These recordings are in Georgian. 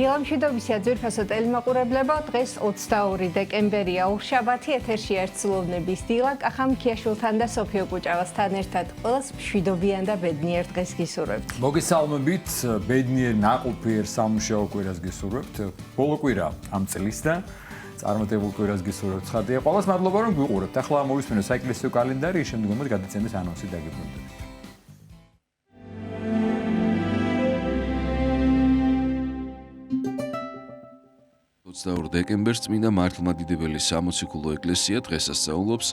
დილამშვიდობისა ძვირფასო ტელემაყურებლებო, დღეს 22 დეკემბერია, ორშაბათი, ეთერში ერთსულოვნების დილა, კახა მქიაშვილთან და სოფიო კუჭავასთან ერთად ყველას მშვიდობიან და ბედნიერ დღეს გისურვებთ. მოგესალმებით, ბედნიერ ნაყოფიერ სამუშაო კვირას გისურვებთ. ბოლო კვირა ამ წლის და წარმატებულ კვირას გისურვებთ. ხადია, ყველას მადლობა რომ გვიყურებთ. ახლა მოვისმინოთ საეკლესიო კალენდარი, შემდგომად გადაცემის ანონსი დაგიბრუნდებით. 22 დეკემბერს წმინდა მართლმადიდებელი სამოციქულო ეკლესია დღესასწაულობს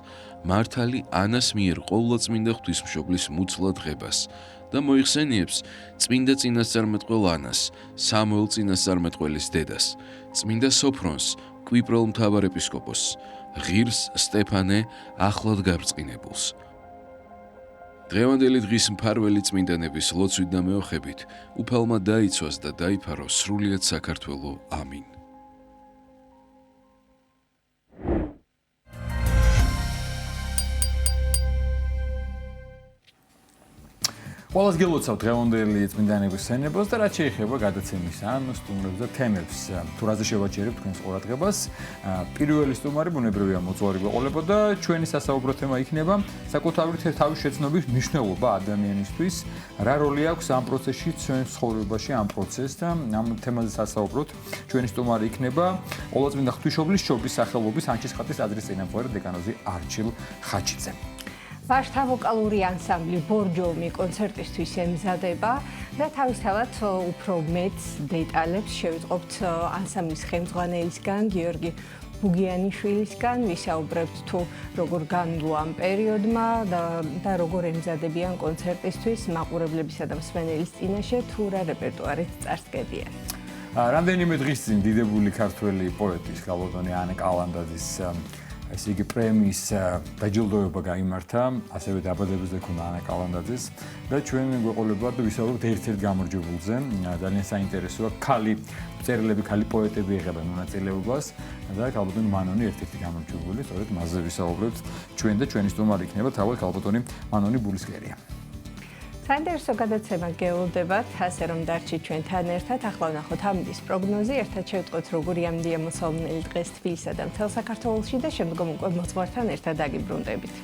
მართალი ანას მიერ ყოვლადწმინდა ღვთისმშობლის მუცლა დღებას და მოიხსენიებს წმინდა წინასწარმეტყველ ანას, სამუელ წინასწარმეტყველის დედას, წმინდა სოფრონს, კვიპრელ მთავარ ეპისკოპოსს, ღირს სტეფანე ახლად გაბრწყინებულს. დღევანდელი დღის მფარველი წმინდანების ლოცვით და მეოხებით უფალმა დაიცვას და დაიფაროს სრულიად საქართველო. ამინ. ყველას გილოცავთ დღევანდელი წმინდანების სცენებას და რაც შეეხება გადაცემის ან სტუმრებს და თემებს. თუ რაზე შევაჩერებთ თქვენს ყურადღებას, პირველი სტუმარი ბუნებრივია მოწვარი გვეყოლება და ჩვენი სასაუბრო თემა იქნება საკუთარი თავის შეცნობის მნიშვნელობა ადამიანისთვის, რა როლი აქვს ამ პროცესში ჩვენ ცხოვრებაში ამ პროცესს და ამ თემაზე სასაუბროთ. ჩვენი სტუმარი იქნება ყოვლადწმინდა ღვთისმშობლის შობის სახელობის ანჩისხატის ტაძრის წინამძღვარი დეკანოზი არჩილ ხაჩიძე. ვაჟთა ვოკალური ანსამბლი ბორჯომი კონცერტისთვის ემზადება და თავისთავად უფრო მეტ დეტალებს შევიტყობთ ანსამბლის ხელმძღვანელისგან გიორგი ბუგიანიშვილისგან, ვისაუბრებთ თუ როგორ განვლო ამ პერიოდმა და როგორ ემზადებიან კონცერტისთვის მაყურებლებისა და მსმენელის წინაშე თუ რა რეპერტუარით წარსდგებიან. რამდენიმე დღის წინ დიდებული ქართველი პოეტის ქალბატონი ანა კალანდაძის ესე იგი პრემიის დაჯილდოება გაიმართა, ასევე დაბადების დექუნა ანა კალანდაძის და ჩვენ გვეყოლებათ და ვისაუბრებთ ერთ-ერთ გამარჯვებულზე. ძალიან საინტერესოა, ქალი მწერლები, ქალი პოეტები იღებენ მონაწილეობას და ქალბატონი მანონი ერთ-ერთი გამარჯვებული, სწორედ მასზე ვისაუბრებთ ჩვენ და ჩვენი სტუმარი იქნება თავად ქალბატონი მანონი ბულისკერია. საინტერესო გადაცემა გეულდებათ, ასე რომ დარჩით ჩვენთან ერთად. ახლა ვნახოთ ამის პროგნოზი, ერთად შევტყოთ როგორი ამდია მოსალმნელი დღეს თბილისსა და მთელ საქართველოში და შემდგომ უკვე მოძღვართან ერთად დაგიბრუნდებით.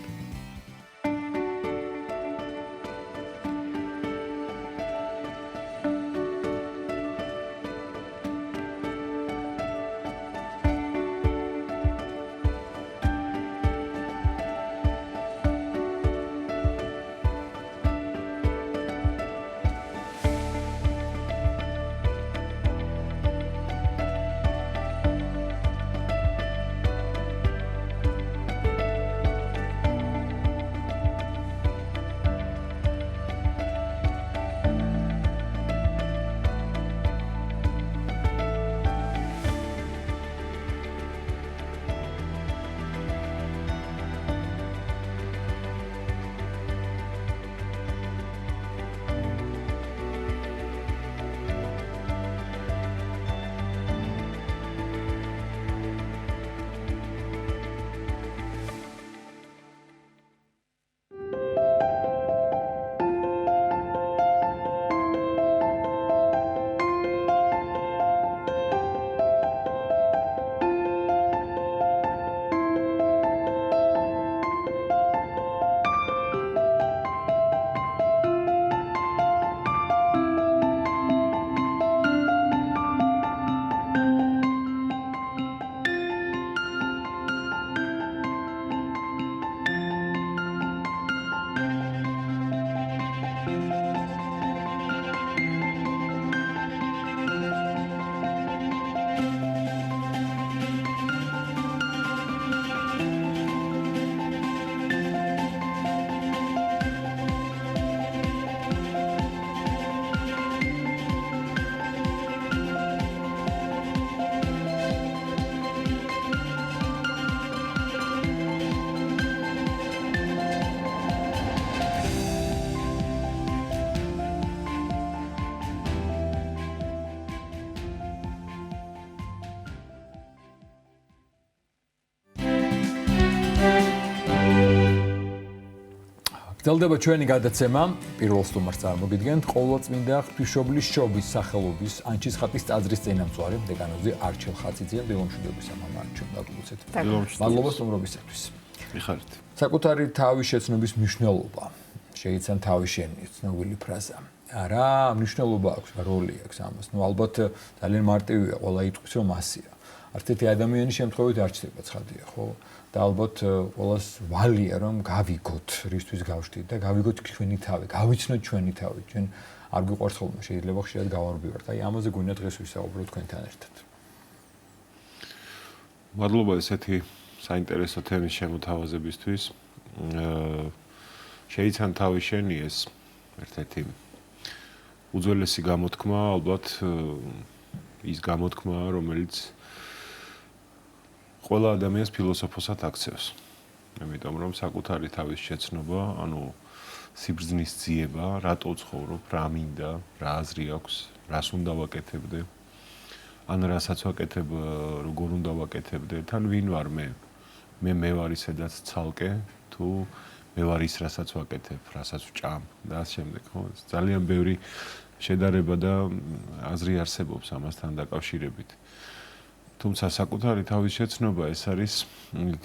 გრძელდება ჩვენი გადაცემა. პირველ სტუმარს წარმოგიდგენთ ყოვლადწმინდა ღვთისმშობლის შობის სახელობის ანჩის ხატის ტაძრის წინამძღვარი დეკანოზი არჩილ ხაციძე. დილომშვიდობისა მამა არჩილ, დაგმოცეთ. მადლობა სტუმრობისათვის. მიხარით. საკუთარი თავის შეცნობის მნიშვნელობა. შეიცან თავის შენი ცნობილი ფრაზა. რა მნიშვნელობა აქვს, როლი აქვს ამას? ალბათ ძალიან მარტივია, ყველა იტყვის რომ ასია. არც ერთი ადამიანის შემთხვევით არ ჩდება ცხადია, ხო? და ალბათ ყველას ვალია რომ გავიგოთ, რისთვის გავშთით და გავიგოთ ჩვენი თავი, გავიცნოთ ჩვენი თავი. ჩვენ არ გვიყვარს ხოლმე შეიძლება ხშირად გავარბივართ. აი ამაზე გვინდა დღეს ვისაუბრო თქვენთან ერთად. მადლობა ესეთი საინტერესო თემის შემოთავაზებისთვის. შეიცან თავი შენი ეს ერთ-ერთი უძველესი გამოთქმა, ალბათ ის გამოთქმა, რომელიც ყველა ადამიანს ფილოსოფოსად აქცევს. იმიტომ რომ საკუთარი თავის შეცნობა, ანუ სიბრძნის ძიება, რატო ცხოვრობ, რა მინდა, რა აზრი აქვს, რას უნდა ვაკეთებდე, ან რასაც ვაკეთებ, როგორ უნდა ვაკეთებდე, თან ვინ ვარ მე? მე ვარ ისედაც ცალკე, თუ მე ვარ ის, რასაც ვაკეთებ, რასაც ვჭამ და ამ შემდეგ, ხო? ძალიან ბევრი შედარება და აზრი არსებობს ამასთან დაკავშირებით. თუმცა საკუთარი თავის შეცნობა ეს არის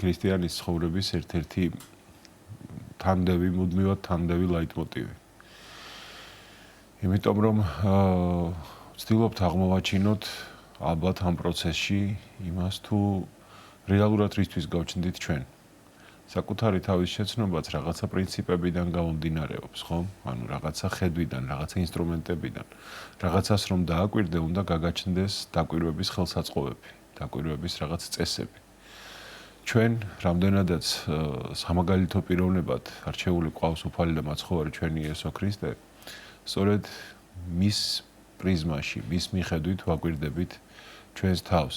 ქრისტიანის ცხოვრების ერთ-ერთი თანდევი, მუდმივად თანდევი ლაიტმოტივი. იმიტომ რომ ვცდილობთ აღმოვაჩინოთ ალბათ ამ პროცესში იმას თუ რეალურად რისთვის გავჩნდით ჩვენ. საკუთარი თავის შეცნობაც რაღაცა პრინციპებიდან გამომდინარეობს, ხო? ანუ რაღაცა ხედვიდან, რაღაცა ინსტრუმენტებიდან. რაღაცას რომ დააკვირდე, უნდა გაგაჩნდეს დაკვირვების ხელსაწყოები, დაკვირვების რაღაც წესები. ჩვენ რამდენადაც სამაგალითო პიროვნებად არჩეული ყავს უფალი და მაცხოვარი ჩვენი იესო ქრისტე, სწორედ მის პრიზმაში, მის მიხედვით ვაკვირდებით ჩვენს თავს.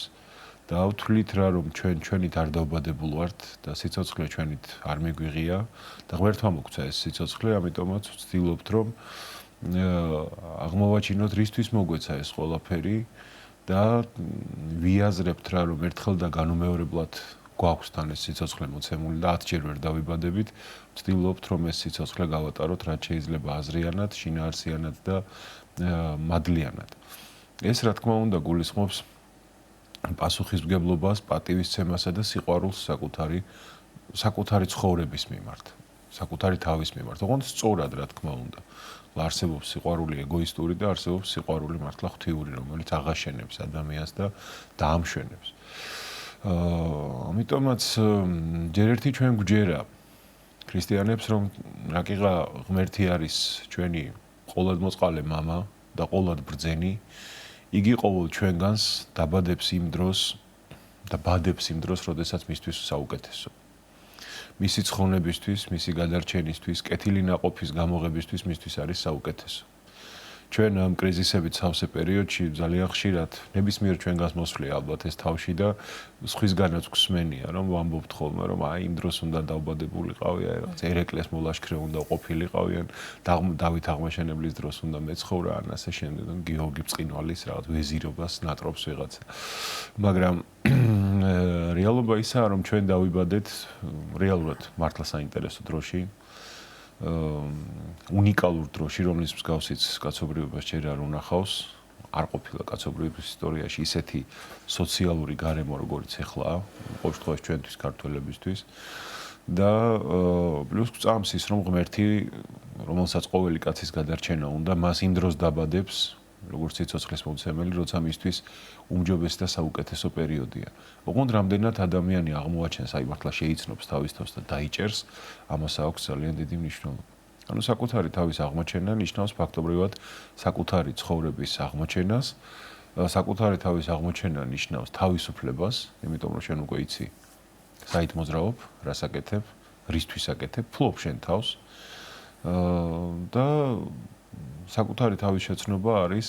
და ვთვლით რა რომ ჩვენით არ დავბადებულ ვართ და სიცოცხლე ჩვენით არ მიგვიღია და ღმერთმა მოგცა ეს სიცოცხლე, ამიტომაც ვცდილობთ რომ აღმოვაჩინოთ რისთვის მოგვეცა ეს ყველაფერი და ვიაზრებთ რა რომ ერთხელ და განუმეორებლად გვაქვს თან ეს სიცოცხლე მოცემული და 10 ჯერ ვერ დავიბადებით, ვცდილობთ რომ ეს სიცოცხლე გავატაროთ რაც შეიძლება აზრიანად, შინაარსიანად და მადლიანად. ეს რა თქმა უნდა გულისხმობს პასუხისმგებლობას, პატივისცემასა და სიყვარულს საკუთარი ცხოვრების მიმართ, საკუთარი თავის მიმართ. ოღონდ სწორად რა თქმა უნდა. არსებობს სიყვარული ეგოისტური და არსებობს სიყვარული მართლა ღვთიური, რომელიც აღაშენებს ადამიანს და დაამშვენებს. ამიტომაც ჯერ ერთი ჩვენ გვჯერა ქრისტიანებს, რომ რაკიღა ღმერთი არის ჩვენი ყოვლადმოწყალე მამა და ყოვლად ბრძენი. იგი ყოველ ჩვენგანს დაბადებს იმ დროს და ბადებს იმ დროს, როდესაც მისთვის საუკეთესო. მისი ცხონებისთვის, მისი გადარჩენისთვის, კეთილი ნაყოფის გამოღებისთვის მისთვის არის საუკეთესო. ჩვენ ამ კრიზისებით სავსე პერიოდში ძალიან ხშირად ნებისმიერ ჩვენგანს მოსვლია ალბათ ეს თავში და სხვისგანაც გვსმენია, რომ ვამბობთ ხოლმე, რომ აი იმ დროს უნდა დავბადებულიყავი, აი რაღაც ერეკლეს მოლაშქრე უნდა ყოფილიყავიან, დავით აღმაშენებლის დროს უნდა მეცხოვრა, ან ასე შემდეგ, გიორგი ბრწყინვალის რაღაც ვეზირობას ნატრობს ვიღაცა. მაგრამ რეალობა ისაა, რომ ჩვენ დავიბადეთ რეალურად მართლა საინტერესო დროში. უნიკალურ დროში, რომლის მსგავსიც კაცობრიობას ჯერ არ უნახავს, არ ყოფილა კაცობრიობის ისტორიაში ისეთი სოციალური გარემო, როგორიც ეხლაა, ყოველ შემთხვევაში ჩვენთვის ქართველებისთვის. და პლუს წამს ის, რომ ღმერთი, რომელსაც ყოველი კაცის გადარჩენა უნდა, მას იმ დროს დაბადებს, როგორც სიცოცხლის მომცემელი, როცა მისთვის უმჯობესი და საუკეთესო პერიოდია. ოღონდ რამდენად ადამიანი აღმოაჩენს, აი მართლა შეიცნობს თავის თავს და დაიჭერს, ამას აქვს ძალიან დიდი მნიშვნელობა. ანუ საკუთარი თავის აღმოჩენა ნიშნავს ფაქტობრივად საკუთარი ცხოვრების აღმოჩენას, საკუთარი თავის აღმოჩენა ნიშნავს თავისუფლებას, იმიტომ რომ შენ უკვე იცი, საით მოძრაობ, რას აკეთებ, რისთვის აკეთებ, ფლობ შენ თავს და საკუთარი თავის შეცნობა არის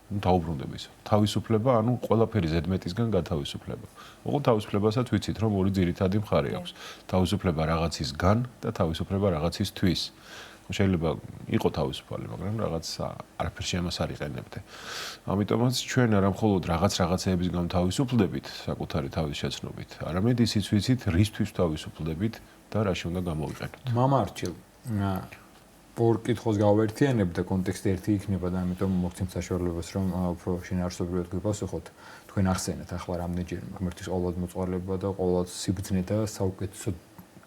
დაუბრუნდების. თავისუფლება, ანუ ყველაფერი ზედმეტისგან გათავისუფლება. ოღონდ თავისუფლებასაც ვიცით, რომ ორი ძირითადი მხარე აქვს. თავისუფლება რაღაცისგან და თავისუფლება რაღაცისთვის. შეიძლება იყო თავისუფალი, მაგრამ რაღაც არაფერში ამას არ იყენებდე. ამიტომაც ჩვენ არა მხოლოდ რაღაცეებისგან თავისუფლდებით, საკუთარი თავის შეცნობით, არამედ ისიც ვიცით, რისთვის თავისუფლდებით და რაში უნდა გამოვიყენოთ. მამა არჩილ, ორ კითხოს გავერთიანებ და კონტექსტი ერთი იქნება და ამიტომ მოგცემ საშუალებას რომ უფრო შინაარსობრივად გვიპასუხოთ. თქვენ ახსენეთ ახლა რამდენჯერმე ღმერთის ყოველად მოწყალება და ყოველად სიბრძნე და საუკეთესო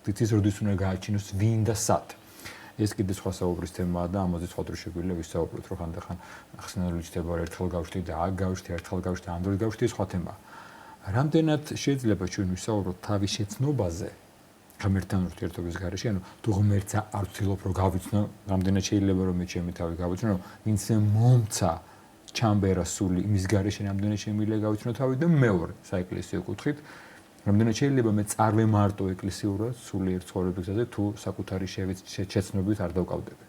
თითის როდის უნდა გააჩინოს ვინ და სად. ეს კიდე სხვა საუბრის თემაა და ამაზე სხვა დრო შეგვიძლია ვისაუბროთ, რომ ხანდახან ახსენებული ჩდება ერთხელ გავშთი და აქ გავშთი, ერთხელ გავშთი, ამ დროს გავშთი, სხვა თემაა. რამდენად შეიძლება ჩვენ ვისაუბროთ თავის შეცნობაზე ღმერთთან ურთიერთობის გარეშე, ანუ თუ ღმერთს არ ვცდილობ რომ გავიცნო, რამდენად შეიძლება რომ მე ჩემი თავი გავიცნო, რომ ვინც მომცა ჩამბერა სული იმის გარეშე რამდენად შემიძლია გავიცნო თავი და მეორე საეკლესიო კუთხით რამდენად შეიძლება მე წარმემარტო ეკლესიურად სულიერ ცხოვრებისაზე თუ საკუთარი შეცნობით არ დავკავდები.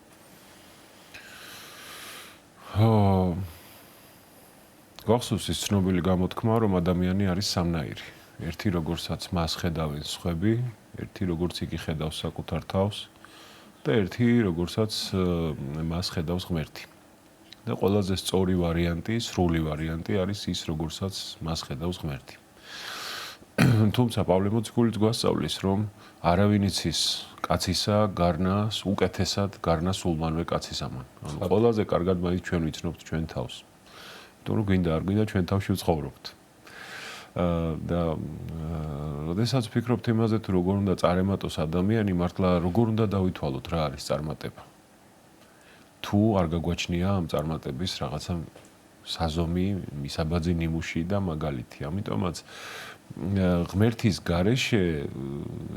გახსოვს ის ცნობილი გამოთქმა, რომ ადამიანი არის სამნაირი. ერთი როგორცაც მას ხედავენ სხვები, ერთი როგორც იგი ხედავს საკუთარ თავს და ერთი როგორცაც მას ხედავს ღმერთი. და ყველაზე სწორი ვარიანტი, სრული ვარიანტი არის ის, როგორცაც მას ხედავს ღმერთი. თუმცა პავლე მოციქულიც გვასწავლის, რომ არავინ იცის კაცისა გარნას უკეთესად გარნას სულმანვე კაცისამან. ანუ ყველაზე კარგად მაინც ჩვენ ვიცნობთ ჩვენ თავს. იმიტომ რომ გვინდა არ გვინდა ჩვენ თავში ვცხოვრობთ. და როდესაც ვფიქრობთ იმაზე თუ როგორ უნდა წარემატოს ადამიანი, მართლა როგორ უნდა დავითვალოთ რა არის წარმატება. თუ არ გაგვაჩნია ამ წარმატების რაღაცა საზომი, მისაბაძი ნიმუში და მაგალითი. ამიტომაც ღმერთის გარეშე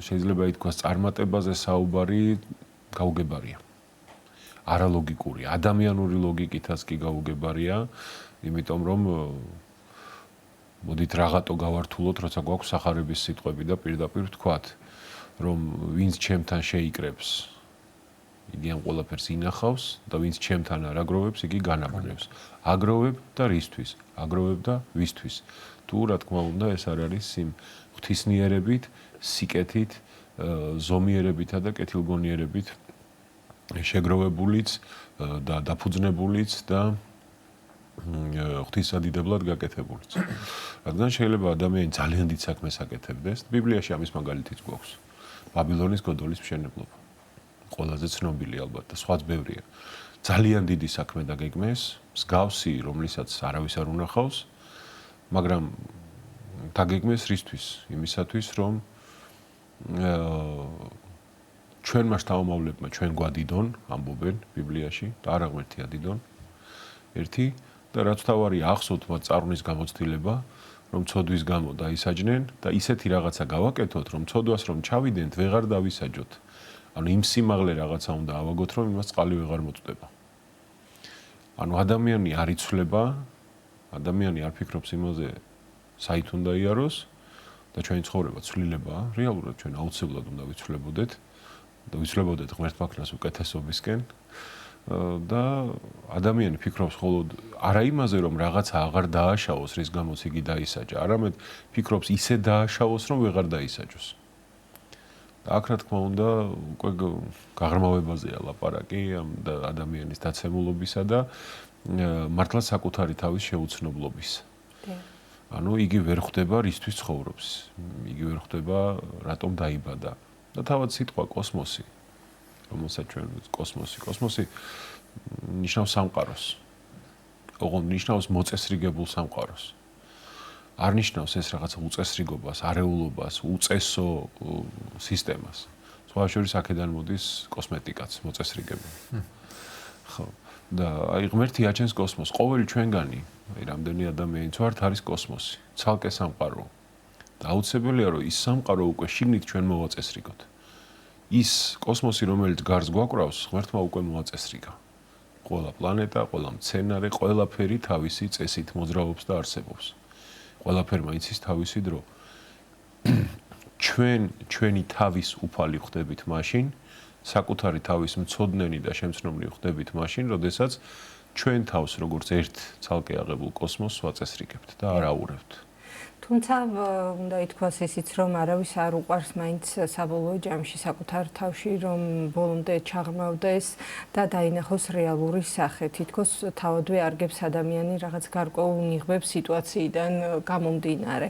შეიძლება ითქვას წარმატებაზე საუბარი გაუგებარია. არალოგიკური, ადამიანური ლოგიკითაც კი გაუგებარია, იმიტომ რომ მოდით რაღაცო გავართულოთ, როცა გვაქვს სახარების სიტყვები და პირდაპირ ვთქვათ, რომ ვინც ჩემთან შეიკრებს, იგი ამ ყველაფერს ინახავს და ვინც ჩემთან არ აგროვებს, იგი განაბნევს. აგროვებ და რისთვის? აგროვებ და ვისთვის? თუ რა თქმა უნდა ეს არ არის იმ ღვთისნიერებით, სიკეთით, ზომიერებითა და კეთილგონიერებით შეგროვებულიც და დაფუძნებულიც და ღვთისადიდებლად გაკეთებულიც. რადგან შეიძლება ადამიანი ძალიან დიდ საქმეს აკეთებდეს, ბიბლიაში ამის მაგალითიც გვაქვს. ბაბილონის გოდოლის მშენებლობა. ყველაზე ცნობილი ალბათ და სხვაც ბევრია. ძალიან დიდი საქმე დაგეგმეს, მსგავსი, რომლისაც არავის არ უნახავს, მაგრამ დაგეგმეს რისთვის? იმისათვის, რომ ჩვენმა შთამომავლებმა ჩვენ გვადიდონ, ამბობენ ბიბლიაში და არა ღმერთია დიდონ. ერთი და რაც თავარია ახსოვთ მათ წარღვნის გამოცდილება, რომ ცოდვის გამო დაისაჯნენ და ისეთი რაღაცა გავაკეთოთ, რომ ცოდვას რომ ჩავიდენთ, ვეღარ დავისაჯოთ. ანუ იმ სიმაღლე რაღაცა უნდა ავაგოთ, რომ იმას წყალი ვეღარ მოწდება. ანუ ადამიანი არ იცვლება, ადამიანი არ ფიქრობს იმაზე, საით უნდა იაროს და ჩვენი ცხოვრება ცვლილებაა. რეალურად ჩვენ აუცილებლად უნდა ვიცვლებოდეთ და ვიცვლებოდეთ ღმერთმაქნას უკეთესობისკენ. და ადამიანი ფიქრობს მხოლოდ არა იმაზე, რომ რაღაცა აღარ დააშავოს, რის გამოც იგი დაისაჯა, არამედ ფიქრობს ისე დააშავოს, რომ ვეღარ დაისაჯოს. და აქ რა თქმა უნდა, უკვე გაღრმავებაზეა ლაპარაკი ამ ადამიანის დაცემულობისა და მართლა საკუთარი თავის შეუცნობლობის. ანუ იგი ვერ ხვდება რისთვის ცხოვრობს, იგი ვერ ხვდება რატომ დაიბადა. და თავად სიტყვა კოსმოსი რომელსაც ჩვენ კოსმოსი ნიშნავს სამყაროს. ოღონდ ნიშნავს მოწესრიგებულ სამყაროს. არ ნიშნავს ეს რაღაცა უწესრიგობას, არეულობას, უწესო სისტემას. სხვა შორის აქედან მოდის კოსმეტიკაც, მოწესრიგება. ხო. და აი ღმერთი აჩენს კოსმოსს. ყოველი ჩვენგანი, აი რამდენი ადამიანიც ვართ, არის კოსმოსი, ცალკე სამყარო. და აუცილებელია რომ ის სამყარო უკვე შიგნით ჩვენ მოვაწესრიგოთ. ის კოსმოსი, რომელიც გარს გვაკრავს, ღმერთმა უკვე მოაწესრიგა. ყველა პლანეტა, ყველა მცენარე, ყველაფერი თავისი წესით მოძრაობს და არსებობს. ყველაფერმა იცის თავისი დრო. ჩვენი თავის უფალი ხდებით მაშინ, საკუთარი თავის მცოდნენი და შემცნობნი ხდებით მაშინ, როდესაც ჩვენ თავს როგორც ერთ ცალკე აღებულ კოსმოსს ვაწესრიგებთ და არ აურევთ. თუმცა უნდა ითქვას ისიც, რომ არავის არ უყვარს მაინც საბოლოო ჯამში საკუთარ თავში, რომ ბოლომდე ჩაღრმავდეს და დაინახოს რეალური სახე. თითქოს თავადვე არგებს ადამიანი რაღაც გარკვეულ ნიღბებს სიტუაციიდან გამომდინარე.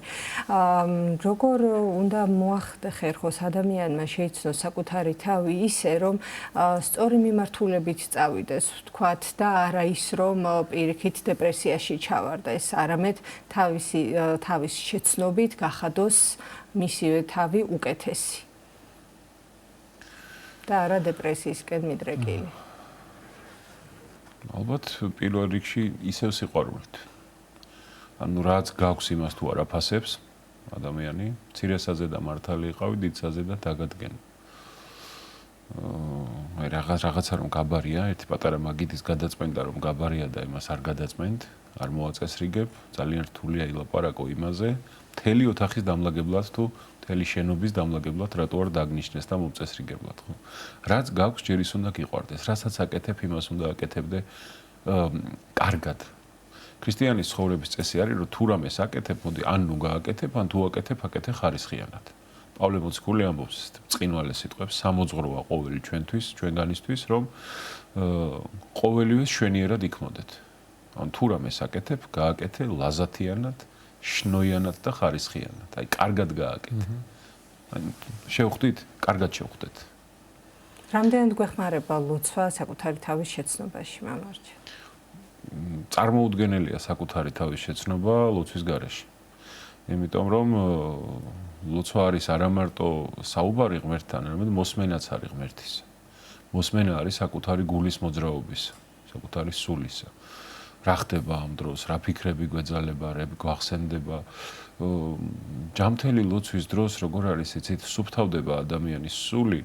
როგორ უნდა მოახერხოს ადამიანმა შეიცნოს საკუთარი თავი ისე, რომ სწორი მიმართულებით წავიდეს, ვთქვათ, და არა ის, რომ პირიქით დეპრესიაში ჩავარდეს, არამედ თავის შეცნობით გახადოს მისივე თავი უკეთესი და არა დეპრესიისკენ მიდრეკილი. ალბათ პირველ რიგში ისევ სიყვარულით. ანუ რაც გაქვს იმას თუ არ აფასებს ადამიანი, მცირესაზე და მართალი იყავი, დიდსაზე და დაგადგენ. აი რაღაცა რომ გაბარია, ერთი პატარა მაგიდის გადაწმენდა რომ გაბარია და იმას არ გადაწმენთ, არ მოაწესრიგებ, ძალიან რთულია ილაპარაკო იმაზე, მთელი ოთახის დამლაგებლად თუ მთელი შენობის დამლაგებლად რატო არ დაგნიშნეს და მომწესრიგებლად, ხო? რაც გაქვს, ჯერ ის უნდა გიყვარდეს, რასაც აკეთებ, იმას უნდა აკეთებდე კარგად. ქრისტიანის ცხოვრების წესი არის, რომ თუ რამეს აკეთებ, მოდი ან ნუ გააკეთებ, ან თუ აკეთებ, აკეთე ხარისხიანად. პავლე მოციქული ამბობს ბრწყინვალე სიტყვებს, სამოძღვროა ყოველი ჩვენთვის, ჩვენგანისთვის, რომ ყოველივე შვენიერად იქნოდეთ. ან თუ რამეს აკეთებ, გააკეთე ლაზათიანად, შნოიანად და ხარისხიანად. აი, კარგად გააკეთე. ან შევხვდით, კარგად შევხვდეთ. რამდენად გვეხმარება ლოცვა საკუთარი თავის შეცნობაში, მამარჯე? წარმოუდგენელია საკუთარი თავის შეცნობა ლოცვის გარეშე. იმიტომ რომ ლოცვა არის არა მარტო საუბარი ღმერთთან, არამედ მოსმენაც არის ღმერთის. მოსმენა არის საკუთარი გულის მოძრაობის, საკუთარი სულისა. რა ხდება ამ დროს, რა ფიქრები გვეძალება, რა გვახსენდება. ჯამთელი ლოცვის დროს როგორ არის იცით, სუფთავდება ადამიანის სული,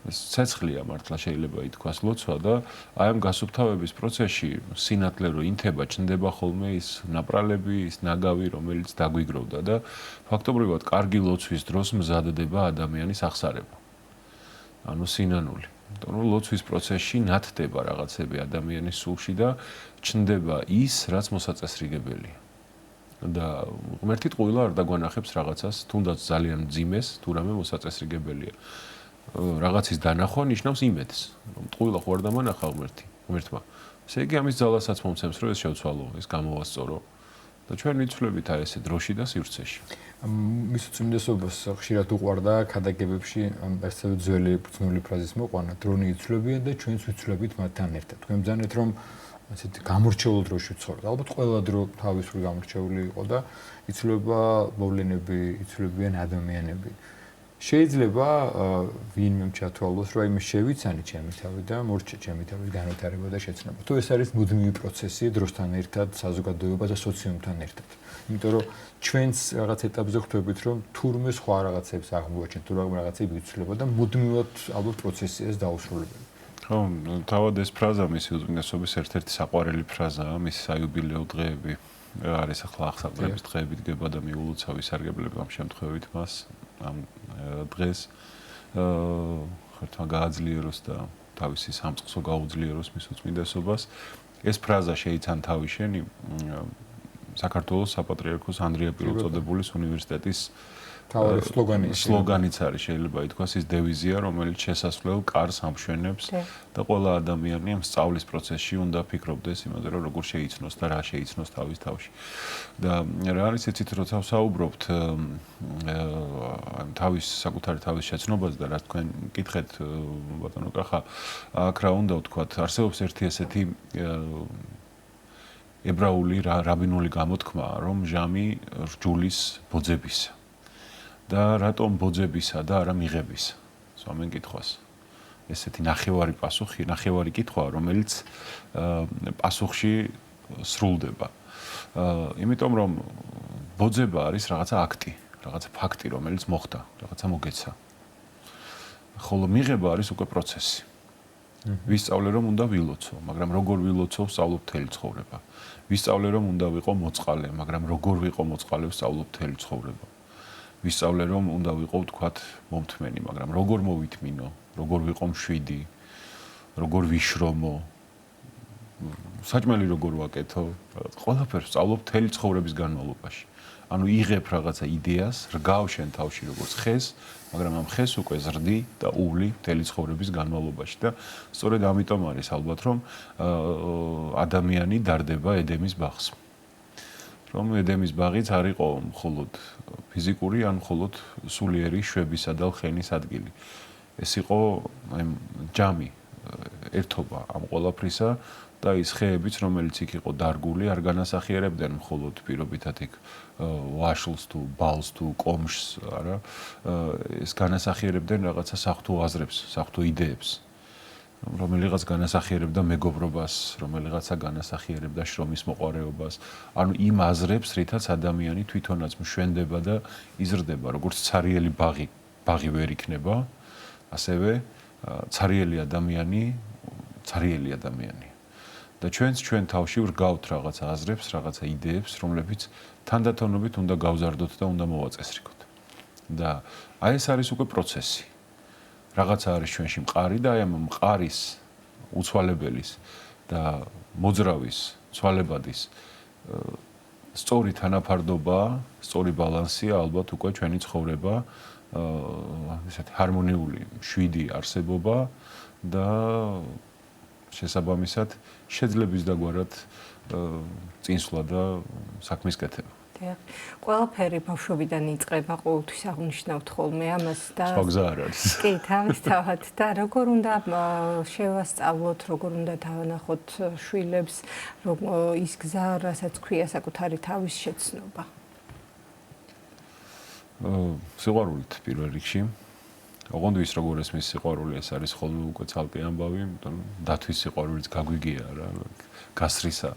ცეცხლია მართლა შეიძლება ითქვას ლოცვა და აი ამ გასუფთავების პროცესში სინათლე რო ინთება, ჩნდება ხოლმე ის ნაპრალები, ის ნაგავი, რომელიც დაგვიგროვდა და ფაქტობრივად კარგი ლოცვის დროს მზადდება ადამიანის აღსარება. ანუ სინანული. იმიტომ რომ ლოცვის პროცესში ნათდება რაღაცები ადამიანის სულში და ჩნდება ის, რაც მოსაწესრიგებელია. და ღმერთი ტყუილა არ დაგვანახებს რაღაცას, თუნდაც ძალიან მძიმეს, თუ რამე მოსაწესრიგებელია. რაღაცის დანახვა ნიშნავს იმედს, რომ ტყუილა ხო არ დამანახა ღმერთმა. ესე იგი ამის ძალასაც მომცემს, რომ ეს შევცვალო, ეს გამოვასწორო და ჩვენ ვიცვლებით აი ესე დროში და სივრცეში. მის უწმინდესობას ხშირად უყვარდა ქადაგებებში ასევე ძველი ბრძნული ფრაზის მოყვანა, დრონი იცვლებიან და ჩვენც ვიცვლებით მათთან ერთად. თქვენ ბრძანეთ, რომ ასეთ გამორჩეულ დროში ვცხოვრობთ. ალბათ ყველა დრო თავისუფლ გამორჩეული იყო და იცვლება მოვლენები, იცვლებიან ადამიანები. შეიძლება ვინმე ჩათვალოს, რომ აი მე შევიცანი ჩემი თავი და მორჩა ჩემი თავის განვითარება და შეცნობა. თუ ეს არის მუდმივი პროცესი დროსთან ერთად, საზოგადოება და სოციუმთან ერთად. იმიტომ რომ ჩვენც რაღაც ეტაპზე ხვდებით, რომ თურმე სხვა რაღაცებს აღმოაჩენთ, თუ რაღაცები ვიცვლება და მუდმივად ალბათ პროცესია ეს დაუსრულებელი. ხო, თავად ეს ფრაზა მისი უწმინდესობის ერთ-ერთი საყვარელი ფრაზაა, მის საიუბილეო დღეები არის ახლა აღსაყრების დღეები დგება და მიულოცავი სარგებლები ამ შემთხვევით მას ამ დღეს ხერთმა გააძლიეროს და თავისი სამწყსო გაუძლიეროს მის უწმინდესობას. ეს ფრაზა შეიცან თავი შენი საქართველოს საპატრიარქოს ანდრია პირველწოდებულის უნივერსიტეტის თავი სლოგანიც არის, შეიძლება ითქვას, ის დევიზია, რომელიც შესასვლელ კარს ამშვენებს და ყველა ადამიანი ამ სწავლის პროცესში უნდა ფიქრობდეს იმაზე, რომ როგორ შეიცნოს და რა შეიცნოს თავის თავში. და რა არის იცით, როცა ვსაუბრობთ თავის საკუთარი თავის შეცნობაზე და რა თქვენ მკითხეთ ბატონო კახა, აქ რა უნდა ვთქვათ, არსებობს ერთი ესეთი ებრაული რაბინული გამოთქმა, რომ ჟამი რჯულის ბოძებისა. და რატომ ბოძებისა და არა მიღებისა? სვამენ კითხვას. ესეთი ნახევარი პასუხი, ნახევარი კითხვა, რომელიც პასუხში სრულდება. იმიტომ რომ ბოძება არის რაღაცა აქტი, რაღაცა ფაქტი, რომელიც მოხდა, რაღაცა მოგეცა. ხოლო მიღება არის უკვე პროცესი. ვისწავლე რომ უნდა ვილოცო, მაგრამ როგორ ვილოცო, ვსწავლობ მთელი ცხოვრება. ვისწავლე რომ უნდა ვიყო მოწყალე, მაგრამ როგორ ვიყო მოწყალე, ვსწავლობ მთელი ცხოვრება. ვისწავლე რომ უნდა ვიყო ვთქვათ მომთმენი, მაგრამ როგორ მოვითმინო, როგორ ვიყო მშვიდი, როგორ ვიშრომო, საჭმელი როგორ ვაკეთო, ყველაფერს ვსწავლობ მთელი ცხოვრების განმავლობაში. ანუ იღებ რაღაცა იდეას, რგავ შენ თავში როგორც ხეს, მაგრამ ამ ხეს უკვე ზრდი და უვლი მთელი ცხოვრების განმავლობაში და სწორედ ამიტომ არის ალბათ რომ ადამიანი დარდება ედემის ბაღს. რომ ედემის ბაღიც არ იყო მხოლოდ ფიზიკური, ან მხოლოდ სულიერი შვებისა და ლხენის ადგილი. ეს იყო აი ჯამი, ერთობა ამ ყველაფრისა და ის ხეებიც, რომელიც იქ იყო დარგული, არ განასახიერებდნენ მხოლოდ პირობითად იქ ვაშლს თუ ბალს თუ კომშს, არა, ეს განასახიერებდნენ რაღაცა საღვთო აზრებს, საღვთო იდეებს. რომელიღაც განასახიერებდა მეგობრობას, რომელიღაცა განასახიერებდა შრომის მოყვარეობას, ანუ იმ აზრებს, რითაც ადამიანი თვითონაც მშვენდება და იზრდება, როგორც ცარიელი ბაღი ვერ იქნება, ასევე ცარიელი ადამიანი. და ჩვენ თავში ვრგავთ რაღაცა აზრებს, რაღაცა იდეებს, რომლებიც თანდათანობით უნდა გავზარდოთ და უნდა მოვაწესრიგოთ. და აი ეს არის უკვე პროცესი. რაღაცა არის ჩვენში მყარი და აი ამ მყარის უცვალებელის და მოძრავის, ცვალებადის სწორი თანაფარდობა, სწორი ბალანსია ალბათ უკვე ჩვენი ცხოვრება, ესეთი ჰარმონიული, მშვიდი არსებობა და შესაბამისად შეძლების დაგვარად წინსვლა და საქმის კეთება. ყველაფერი ბავშვობიდან იწყება, ყოველთვის აღნიშნავთ ხოლმე ამას და სხვა გზა არ არის. კი, თავისთავად და როგორ უნდა შევასწავლოთ, როგორ უნდა დავანახოთ შვილებს, ის გზა, რასაც ქვია საკუთარი თავის შეცნობა. სიყვარულით პირველ რიგში. ოღონდ ვის როგორ ესმის სიყვარული, ეს არის ხოლმე უკვე ცალკე ამბავი, იმიტომ რომ დათვის სიყვარულიც გაგვიგია რა, გასრისა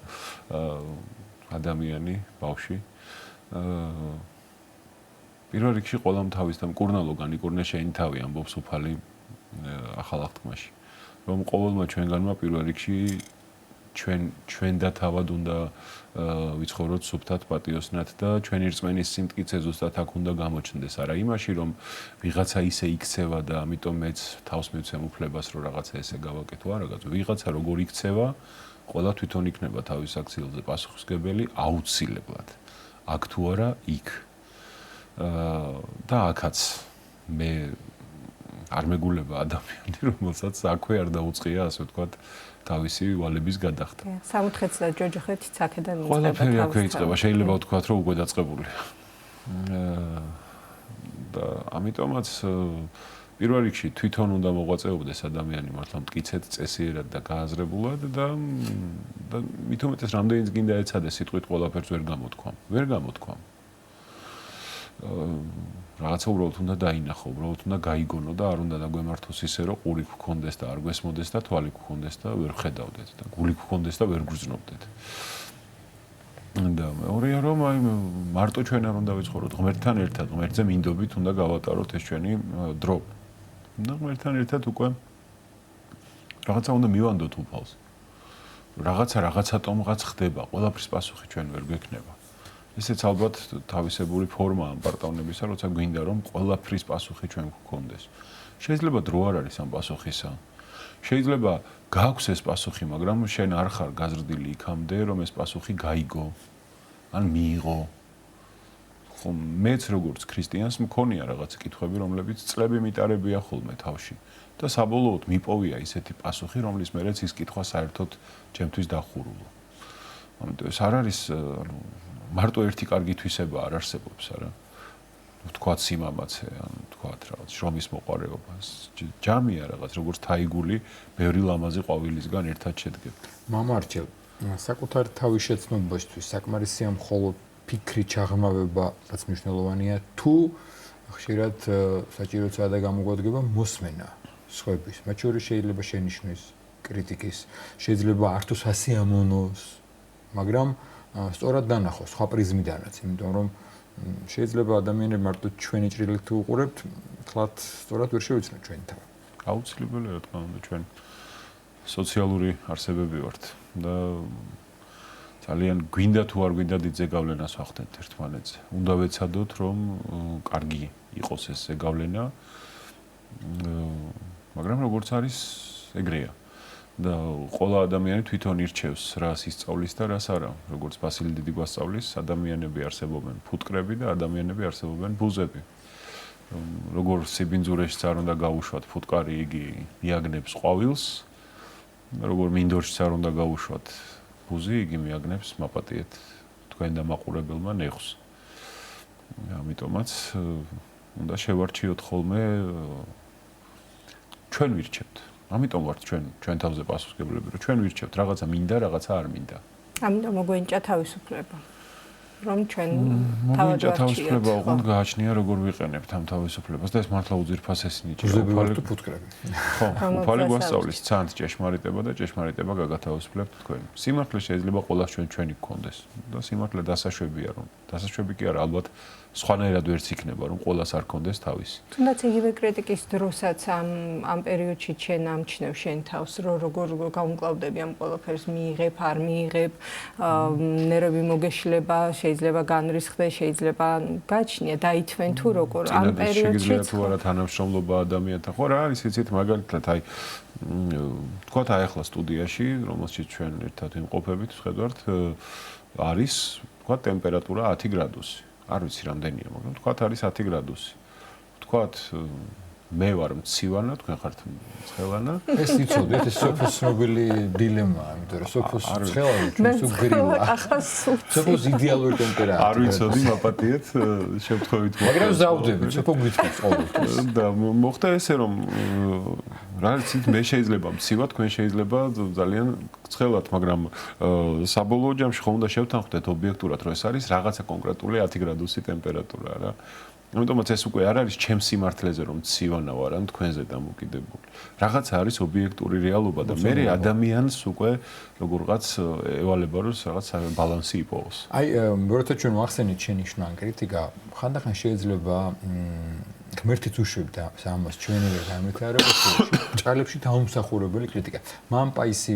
ადამიანი, ბავშვი. პირველ რიგში ყველამ თავის და მკურნალო განიკურნა შენი თავი, ამბობს უფალი ახალ აღთქმაში. რომ ყოველმა ჩვენგანმა პირველ რიგში ჩვენ და თავად უნდა ვიცხოვროთ სუფთად, პატიოსნად და ჩვენი რწმენის სიმტკიცე ზუსტად აქ უნდა გამოჩნდეს. არა იმაში, რომ ვიღაცა ისე იქცევა და ამიტომ მეც თავს მივცემ უფლებას, რომ რაღაცა ესე გავაკეთო, არა გაწ. ვიღაცა როგორ იქცევა, ყველა თვითონ იქნება თავის აქციელზე პასუხისმგებელი აუცილებლად. აქ თუ არა, იქ. და აქაც მე არ მეგულება ადამიანი, რომელსაც აქვე არ დაუწყია, ასე ვთქვათ, თავისი ვალების გადახდა. სამუთხეთს და ჯოჯოხეთიც აქედან იწყება. ყველაფერი აქვე იწყება, შეიძლება ვთქვათ, რომ უკვე დაწყებულია. და ამიტომაც პირველ რიგში თვითონ უნდა მოღვაწეობდეს ადამიანი მართლა მტკიცედ, წესიერად და გააზრებულად და მით უმეტეს რამდენიც გინდა ეცადეს სიტყვით ყველაფერს ვერ გამოთქვამ. რაღაცა უბრალოდ უნდა დაინახო, უბრალოდ უნდა გაიგონო და არ უნდა დაგვემართოს ისე, რომ ყური გქონდეს და არ გვესმოდეს და თვალი გქონდეს და ვერ ხედავდეთ და გული გქონდეს და ვერ გრძნობდეთ. და მეორეა რომ აი მარტო ჩვენ არ უნდა ვიცხოვროთ ღმერთთან ერთად, ღმერთზე მინდობით უნდა გავატაროთ ეს ჩვენი დრო. და ღმერთთან ერთად უკვე რაღაცა უნდა მივანდოთ უფალს. რაღაცატომღაც ხდება, ყველაფრის პასუხი ჩვენ ვერ გვექნება. ესეც ალბათ თავისებური ფორმაა ამ პარტავნებისა, როცა გვინდა რომ ყველაფრის პასუხი ჩვენ გქონდეს. შეიძლება დრო არ არის ამ პასუხისა. შეიძლება გაქვს ეს პასუხი, მაგრამ შენ არ ხარ გაზრდილი იქამდე, რომ ეს პასუხი გაიგო, ან მიიღო. ხო, მეც როგორც ქრისტიანს მქონია რაღაც კითხვები, რომლებიც წლები მიტარებია ხოლმე თავში. და საბოლოოდ მიპოვია ისეთი პასუხი, რომლის მერეც ის კითხვა საერთოდ ჩემთვის დახურულა. ამიტომ ეს არ არის, ანუ მარტო ერთი კარგი თვისება არ არსებობს, არა. ვთქვათ სიმამაცე, ანუ ვთქვათ რაღაც შრომის მოყვარეობა. ჯამია რაღაც, როგორც თაიგული, ბევრი ლამაზი ყვავილისგან ერთად შედგება. მამარჩელ, საკუთარი თავის შეცნობისთვის საკმარისია მხოლოდ ფიქრი ჩაღრმავება, რაც მნიშვნელოვანია, თუ ხშირად საჭიროა და გამოგვადგება მოსმენა სხვების. მათ შორის შეიძლება შენიშვნის, კრიტიკის, შეიძლება არ თუ სასიამოვნოს, მაგრამ სწორად დანახოს სხვა პრიზმიდანაც, იმიტომ რომ შეიძლება ადამიანები მარტო ჩვენი ჭრილით თუ უყურებთ, თლათ სწორად ვერ შევიცნოთ ჩვენი თავი. აუცილებელია რა თქმა უნდა ჩვენ სოციალური არსებები ვართ და ძალიან გვინდა თუ არ გვინდა დიდ ზეგავლენას ვახდენთ ერთმანეთზე. უნდა ვეცადოთ რომ კარგი იყოს ეს ზეგავლენა, მაგრამ როგორც არის ეგრეა. და ყველა ადამიანი თვითონ ირჩევს რას ისწავლის და რას არა. როგორც ბასილი დიდი გვასწავლის, ადამიანები არსებობენ ფუტკრები და ადამიანები არსებობენ ბუზები. როგორ სიბინძურეშიც არ უნდა გაუშვათ ფუტკარი, იგი მიაგნებს ყვავილს, როგორ მინდორშიც არ უნდა გაუშვათ ბუზი, იგი მიაგნებს მაპატიეთ თქვენ და მაყურებელმა ნეხს. ამიტომაც უნდა შევარჩიოთ ხოლმე ჩვენ ვირჩევთ. ამიტომ ვართ ჩვენ თავზე პასუხისმგებლები, რომ ჩვენ ვირჩევთ, რაღაცა მინდა, რაღაცა არ მინდა. ამიტომ მოგვენჭა თავისუფლება. რომ ჩვენ თავად მოგვენჭა ვარჩიოთ. თავისუფლება, ოღონდ გააჩნია როგორ ვიყენებთ ამ თავისუფლებას და ეს მართლა უძირფასესი ნიჭია. ბუზები ვართ თუ ფუტკრები. ხო, უფალი გვასწავლის ცანთ ჭეშმარიტება და ჭეშმარიტება გაგათავისუფლებთ თქვენ. სიმართლე შეიძლება ყოველას ჩვენი გქონდეს და სიმართლე დასაშვებია, რომ დასაშვები კი არა, ალბათ სხვანაირად ვერც იქნება, რომ ყოველას არ გქონდეს თავისი. თუნდაც იგივე კრიტიკის დროსაც ამ პერიოდში ჩვენ ამჩნევ შენ თავს, რომ როგორ გაუმკლავდები ამ ყველაფერს, მიიღებ, არ მიიღებ, ნერვები მოგეშლება, შეიძლება განრისხდე, შეიძლება გაჩნია, დაითვენ თუ როგორ ამ პერიოდში შეიძლება თუ არა თანამშრომლობა ადამიანთან. ხო რა არის იცით მაგალითად აი თქვათ აი ახლა სტუდიაში, რომელშიც ჩვენ ერთად ვიმყოფებით, ვხედავთ არის თქვათ ტემპერატურა 10 გრადუსი. არ ვიცი რამდენია, მაგრამ თქვათ არის 10 გრადუსი. თქვათ მე ვარ მცივანა, თქვენ ხართ ცხელანა. ეს იცოდეთ, ეს სოფოს ცნობილი დილემაა, იმიტომ რომ სოფოს ცხელანა მე ჩვენს უგრილა. ახას სოფოს idеალური ტემპერატურა. არ ვიცოდი მაპატიეთ შემთხვევით. მაგრამ ზავდებით, სოფო გვითხრობს ყოველთვის. და მოხდა ესე რომ რა იცით მე შეიძლება მცივა, თქვენ შეიძლება ძალიან ცხელად, მაგრამ საბოლოო ჯამში ხომ უნდა შევთანხმდეთ ობიექტურად, რომ ეს არის რაღაცა კონკრეტული 10 გრადუსი ტემპერატურა რა. ამიტომაც ეს უკვე არ არის ჩემს სიმართლეზე რომ მცივანა ვარ ან თქვენზე დამოკიდებული. რაღაცა არის ობიექტური რეალობა და მე ადამიანს უკვე როგორღაც ევალება რომ რაღაც ბალანსი იპოვოს. აი, როცა ჩვენ ვახსენით შენი შნან კრიტიკა, ხანდახან შეიძლება ღმერთიც უშვებდა ამას ჩვენივე გამეთარებაში, ჭალებში დაუმსახურებელი კრიტიკა. მამპაისი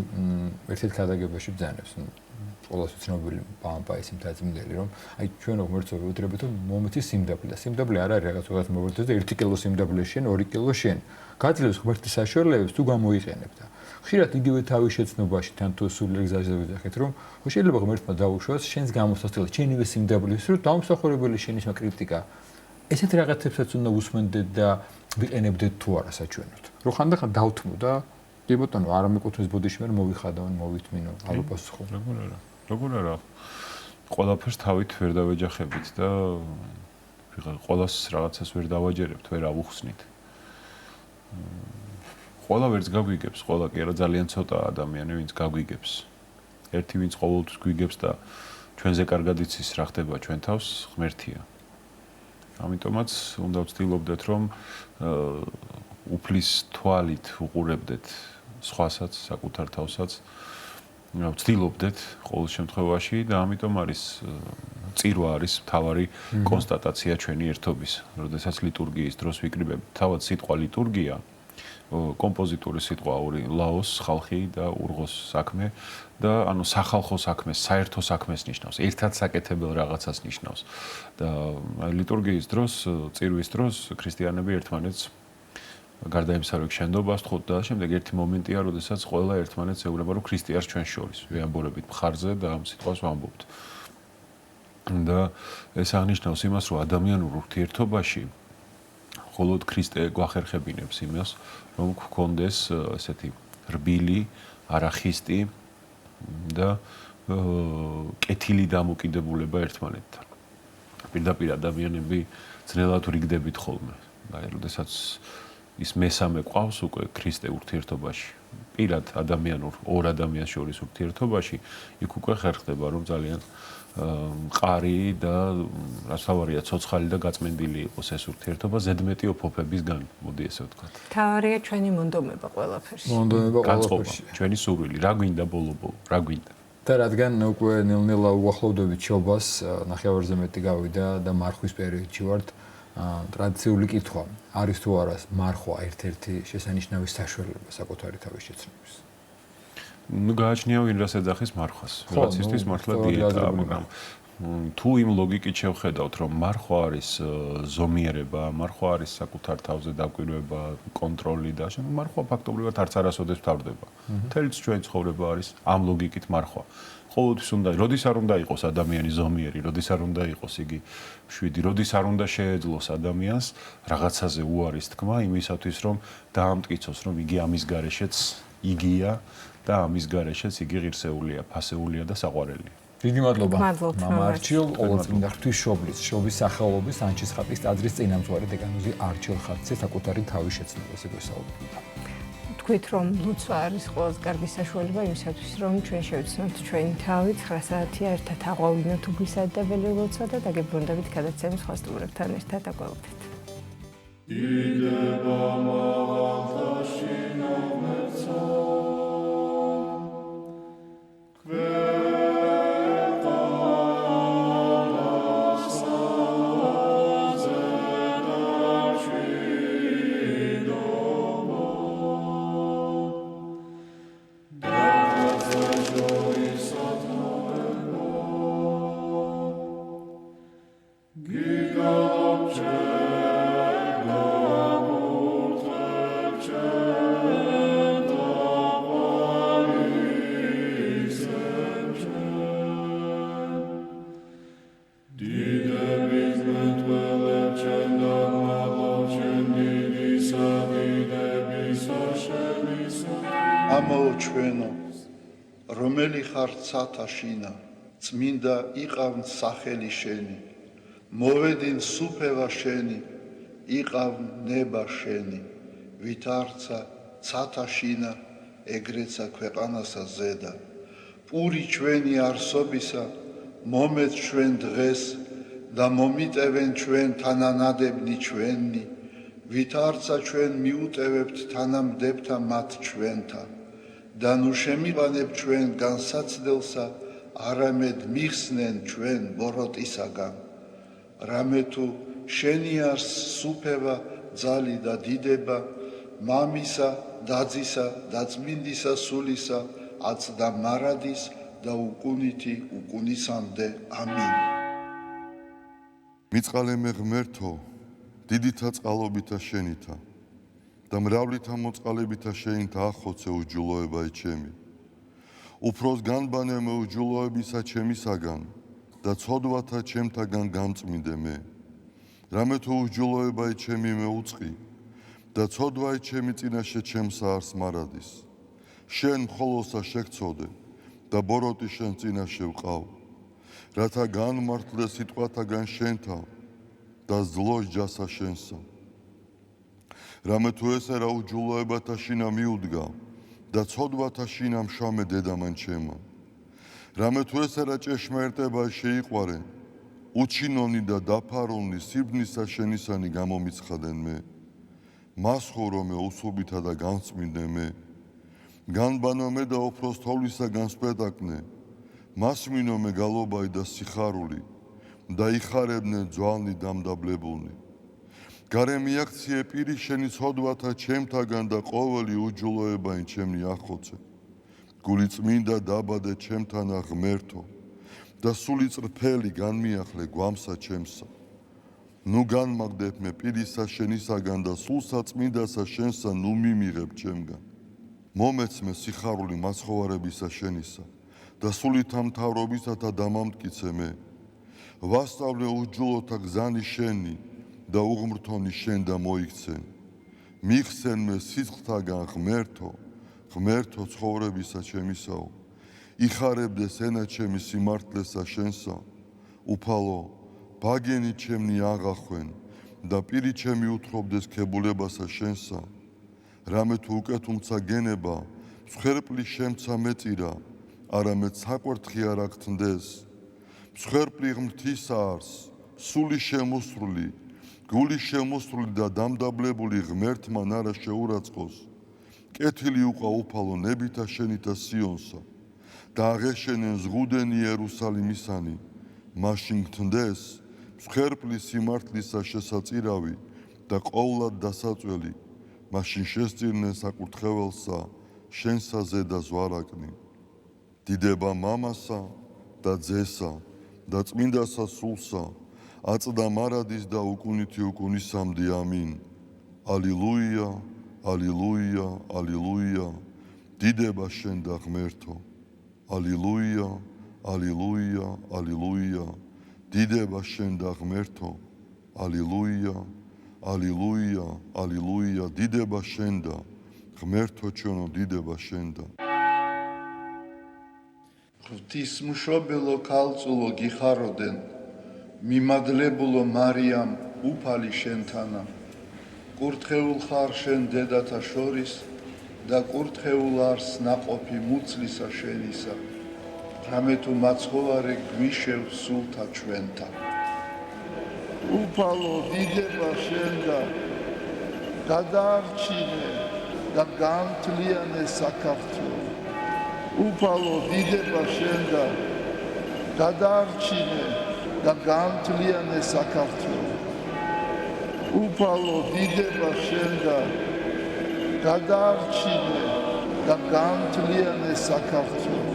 ერთ-ერთ ქადაგებაში ბრძანებს. ყველას ცნობილი მამპაისი მთაწმინდელი, რომ აი ჩვენ ღმერთს ვუძლებთ, რომ მომეცი სიმდაბლე და სიმდაბლე არ არის რაღაც მოვერდეს და 1 კილო სიმდაბლე შენ, 2 კილო შენ. გაძლევს ღმერთის საშუალებებს თუ გამოიყენებ და ხშირად იგივე თავის შეცნობაში თან თუ სულიერ გზაზე ვიძახეთ, რომ შეიძლება ღმერთმა დაუშვას შენს გამოსასწრებლად, შენივე სიმდაბლეს, რომ დაუმსახურებელი შენის კრიტიკა. ესეთ რაღაცებსაც უნდა უსმენდეთ და ვიყენებდეთ თუ არა საჩვენოდ. რომ ხანდახან დავთმო და კი ბატონო, არ მეკუთვნის ბოდიში მე მოვიხადავენ, მოვithმინო, ალოპასხო. როგორ არა? ყველაფერს თავით ვერ დავეჯახებით და ყველას რაღაცას ვერ დავაჯერებთ, ვერ ავუხსნით. ყველა ვერც გაგვიგებს, ყველა კი არა ძალიან ცოტა ადამიანი, ვინც გაგვიგებს. ერთი ვინც ყოველთვის გვიგებს და ჩვენზე კარგად იცის რა ხდება ჩვენ თავს, ღმერთია. ამიტომაც უნდა ვცდილობდეთ, რომ უფლის თვალით უყურებდეთ სხვასაც, საკუთარ თავსაც. ვცდილობდეთ ყოველ შემთხვევაში და ამიტომ არის წირვა არის მთავარი კონსტატაცია ჩვენი ერთობის. როდესაც ლიტურგიის დროს ვიკრიბებთ, თავად სიტყვა ლიტურგია, კომპოზიტური სიტყვა ორი ლაოს ხალხი და ურღოს საქმე და ანუ სახალხო საქმეს, საერთო საქმეს ნიშნავს, ერთად საკეთებელ რაღაცას ნიშნავს. და ლიტურგიის დროს, წირვის დროს ქრისტიანები ერთმანეთს გარდა იმისა, რომ შენდობას თხოთ და შემდეგ ერთი მომენტია, როდესაც ყველა ერთმანეთს ეუბნება, რომ ქრისტიანს ჩვენ შორის ვიამბობთ მხარზე და ამ სიტყვას ვამბობთ. და ეს აღნიშნავს იმას, რომ ადამიანურ ურთიერთობაში მხოლოდ ქრისტე გვახერხებინებს იმას, რომ გქონდეს ესეთი რბილი, არახისტი და კეთილი დამოკიდებულება ერთმანეთთან. პირდაპირ ადამიანები ძნელად რიგდებით ხოლმე. აი, როდესაც ის მესამე ყავს უკვე ქრისტე ურთიერთობაში. პირად ადამიანურ ორ ადამიანს შორის ურთიერთობაში იქ უკვე ხერხდება, რომ ძალიან მყარი და რასავარია ცოცხალი და გაწმენდილი იყოს ეს ურთიერთობა ზედმეტი ოფოფებისგან, მოდი ესე ვთქვათ. თავარია ჩვენი მონდომება ყველაფერში. მონდომება ყველაფერში. ჩვენი სურვილი, რა გვინდა ბოლო-ბოლო, რა გვინდა. და რადგან უკვე ნელ-ნელა უახლოვდებით შობას, ნახევარზე მეტი გავიდა და მარხვის პერიოდში ვართ, ტრადიციული კითხვა არის თუ არა მარხვა ერთ-ერთი შესანიშნავი საშუალება საკუთარი თავის შეცნობის. ნუ გააჩნია ვინ რას ეძახის მარხვას. რაც ისთვის მართლა დიეტაა, მაგრამ თუ იმ ლოგიკით შევხედავთ, რომ მარხვა არის ზომიერება, მარხვა არის საკუთარ თავზე დაკვირვება, კონტროლი და ასე, მარხვა ფაქტობრივად არც არასოდეს თავდება. მთელი ჩვენი ცხოვრება არის ამ ლოგიკით მარხვა. ყოველთვის უნდა, როდის არ უნდა იყოს ადამიანი ზომიერი, როდის არ უნდა იყოს იგი მშვიდი, როდის არ უნდა შეეძლოს ადამიანს რაღაცაზე უარის თქმა იმისათვის, რომ დაამტკიცოს, რომ იგი ამის გარეშეც იგია და ამის გარეშეც იგი ღირსეულია, ფასეულია და საყვარელია. დიდი მადლობა. მადლობთ, მამა მამაც. არჩილ, ყოველწმინდა ღვთისმშობლის, შობის სახელობის ანჩის ხატის ტაძრის წინამძღვარი დეკანოზი არჩილ ხატზე საკუთარი თავის შეცნობას იგესაუბრა. თქვით, რომ ლოცვა არის ყველაზე კარგი საშუალება იმისათვის, რომ ჩვენ შევცნოთ ჩვენი თავი 9 საათია ერთად აღვავინოთ უგლისადებელი ლოცვა და დაგებრუნდებით გადაცემის სხვა სტუმრებთან ერთად აკვირდით. დიდება მაღალთაში ნომერცა ამაო ჩვენო, რომელი ხარ ცათა შინა, წმინდა იყავნ სახელი შენი, მოვედინ სუფევა შენი, იყავნ ნება შენი, ვით არცა ცათა შინა, ეგრეცა ქვეყანასა ზედა, პური ჩვენი არსობისა, მომეც ჩვენ დღეს და მომიტევენ ჩვენ თანანადებნი ჩვენი, ვით არცა ჩვენ მიუტევებთ თანამდებთა მათ ჩვენთა, და ნუ შემიყანებ ჩვენ განსაცდელსა, არამედ მიხსნენ ჩვენ ბოროტისაგან. რამე თუ შენი არს სუფევა, ძალი და დიდება, მამისა, დაძისა და წმინდისა სულისა, აწდა მარადის და უკუნითი უკუნისამდე. ამინ. მიწყალე ღმერთო, დიდითა წყალობითა შენითა და მრავლითა მოწყალებითა შენითა ახოცე უჯულოება ჩემი. უფროს განბანე მე უჯულოებისა ჩემისაგან და ცოდვათა ჩემთაგან გამწმინდე მე. რამე თუ უჯულოება ჩემი მე უწყი და ცოდვა ჩემი წინაშე ჩემსა არს მარადის. შენ მხოლოსა შეგწოდე და ბოროტი შენ წინაშე ვყავ, რათა განმართლე სიტყვათაგან შენთა და ზლოს ჯასა შენსა. რამე თუ ესერა უჯულოებათა შინა მიუდგა და ცოდვათა შინა მშამე დედამან ჩემა. რამე თუ ესერა ჭეშმარიტება შეიყვარე, უჩინონი და დაფარულნი სიბნისა შენისანი გამომიცხადენ მე. მას ხორო მე უსუბითა და განწმინდე მე. განბანო მე და უფროს თოვლისაგან სპეტაკნე, მას მინო მე გალობაი და სიხარული და იხარებდნენ ძვალნი დამდაბლებულნი. გარე მიაქციე პირი შენი ცოდვათა ჩემთაგან და ყოველი უჯულოებაი ჩემნი ახოცე. გული წმინდა დაბადე ჩემთანა ღმერთო და სული წრფელი განმიახლე გვამსა ჩემსა. ნუ განმაგდებ მე პირისა შენისაგან და სულსა წმინდასა შენსა ნუ მიმიღებ ჩემგან. მომეცმე სიხარული მაცხოვარებისა შენისა და სულითა მთავრობისათა დამამტკიცე მე. ვასწავლე უჯულოთა გზანი შენი და უღმრთონი შენ და მოიქცენ. მიხსენ მე სიცხთაგან ღმერთო, ღმერთო ცხოვრებისა ჩემისაო. იხარებდეს ენა ჩემი სიმართლესა შენსა, უფალო, ბაგენი ჩემნი აღახვენ და პირი ჩემი უთხრობდეს ქებულებასა შენსა. რამე თუ უკეთუმცა გენება, მსხვერპლი შემცა მეწირა, არამედ საკვერთხი არ აქთნდეს. მსხვერპლი ღმრთისა არს, სული შემოსრული, გული შემოსრული და დამდაბლებული ღმერთმა არა შეურაცხყოს. კეთილი უყვა უფალო ნებითა შენითა სიონსა და აღეშენენ ზღუდენი იერუსალიმისანი, მაშინ გთნდეს მსხვერპლი სიმართლისა შესაწირავი და ყოვლად დასაწველი, მაშინ შესწირნენ საკურთხეველსა შენსა ზედა ზვარაკნი. დიდება მამასა და ძესა და წმინდა სასულსა აწდა მარადის და უკუნითი უკუნისამდე ამინ ალილუია ალილუია ალილუია დიდება შენ და ღმერთო ალილუია ალილუია ალილუია დიდება შენ და ღმერთო ალილუია ალილუია ალილუია დიდება შენ და ღმერთო ჩვენო დიდება შენ და ღვთისმშობელო ქალწულო გიხაროდენ მიმადლებულო მარიამ უფალი შენთანა კურთხეულ ხარ შენ დედათა შორის და კურთხეულ არს ნაყოფი მუცლისა შენისა რამე თუ მაცხოვარი გვიშევ სულთა ჩვენთა უფალო დიდება შენ და გადაარჩინე და განთლიანე საქართველო უფალო დიდება შენ და გადაარჩინე და განთლიანე საქართველო უფალო დიდება შენ და გადაარჩინე და განთლიანე საქართველო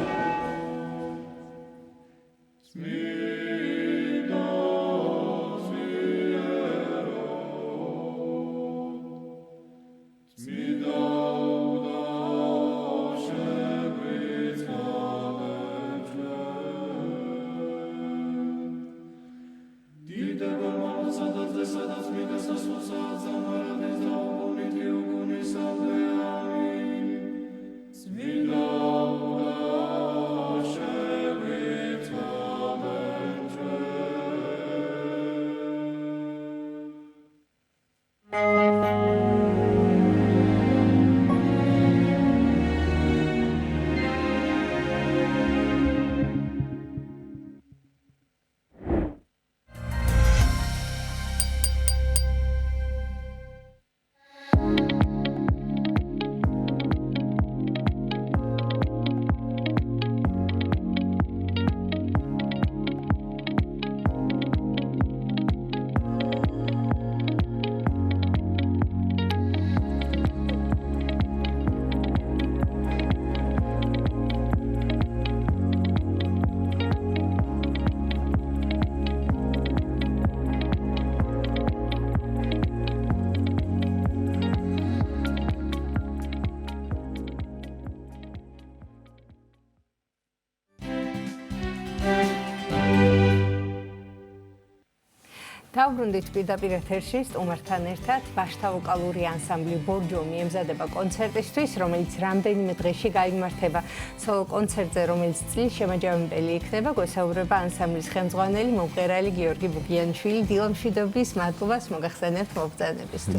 დავბრუნდით პირდაპირ ეთერში სტუმართან ერთად ბაშთა ვოკალური ანსამბლი ბორჯომი ემზადება კონცერტისთვის, რომელიც რამდენიმე დღეში გაიმართება. სოლო კონცერტზე, რომელიც წლის შემაჯამებელი იქნება, გვესაუბრება ანსამბლის ხელმძღვანელი მომღერალი გიორგი ბუგიანიშვილი. დილა მშვიდობის, მადლობას მოგახსენებთ მობრძანებისთვის.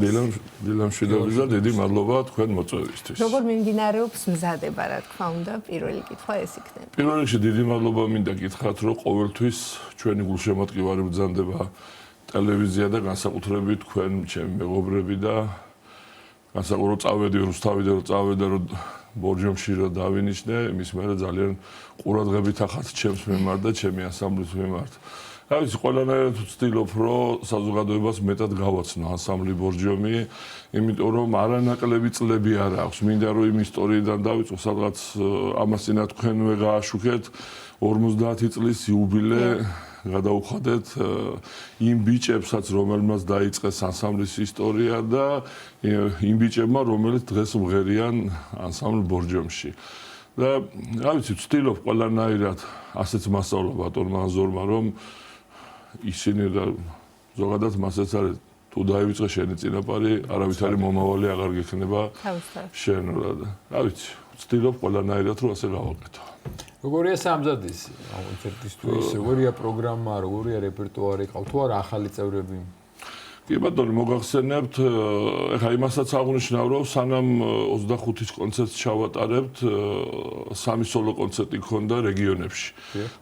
დილა მშვიდობის და დიდი მადლობა თქვენ მოწვევისთვის. როგორ მიმდინარეობს მზადება, რა თქმა უნდა, პირველი კითხვა ეს იქნება. პირველ რიგში დიდი მადლობა მინდა გითხრათ, რომ ყოველთვის ჩვენი გულშემატკივარი ბრძანდება ტელევიზია და განსაკუთრებით თქვენ ჩემი მეგობრები და განსაკუთრებით წავედი რუსთავიდან რომ წავედა რომ ბორჯომში რომ დავინიშნე იმის მერე ძალიან ყურადღებით ახათ ჩემს მიმართ და ჩემი ანსამბლის მიმართ. რა ვიცი, ყველანაირად ვცდილობ რომ საზოგადოებას მეტად გავაცნო ანსამბლი ბორჯომი, იმიტომ რომ არანაკლები წლები არ აქვს. მინდა რომ იმ ისტორიიდან დავიწყო, სადღაც ამას წინა თქვენვე გააშუქეთ 50 წლის იუბილე გადავუხადეთ იმ ბიჭებსაც, რომელმაც დაიწყეს ანსამბლის ისტორია და იმ ბიჭებმა, რომელიც დღეს მღერიან ანსამბლ ბორჯომში. და რა ვიცი, ვცდილობ ყველანაირად ასეც მასწავლა ბატონმა ანზორმა, რომ ისინი და ზოგადად მასაც არის თუ დაივიწყე შენი წინაპარი, არავითარი მომავალი აღარ გექნება შენურად. რა ვიცი, ვცდილობ ყველანაირად რომ ასე გავაკეთო. როგორია სამზადისი კონცერტისთვის, როგორია პროგრამა, როგორია რეპერტუარი, ყავთ თუ არა ახალი წევრები? კი ბატონო, მოგახსენებთ, ეხლა იმასაც აღნიშნავ, რომ სანამ 25-ის კონცერტს ჩავატარებთ, 3 სოლო კონცერტი გქონდა რეგიონებში.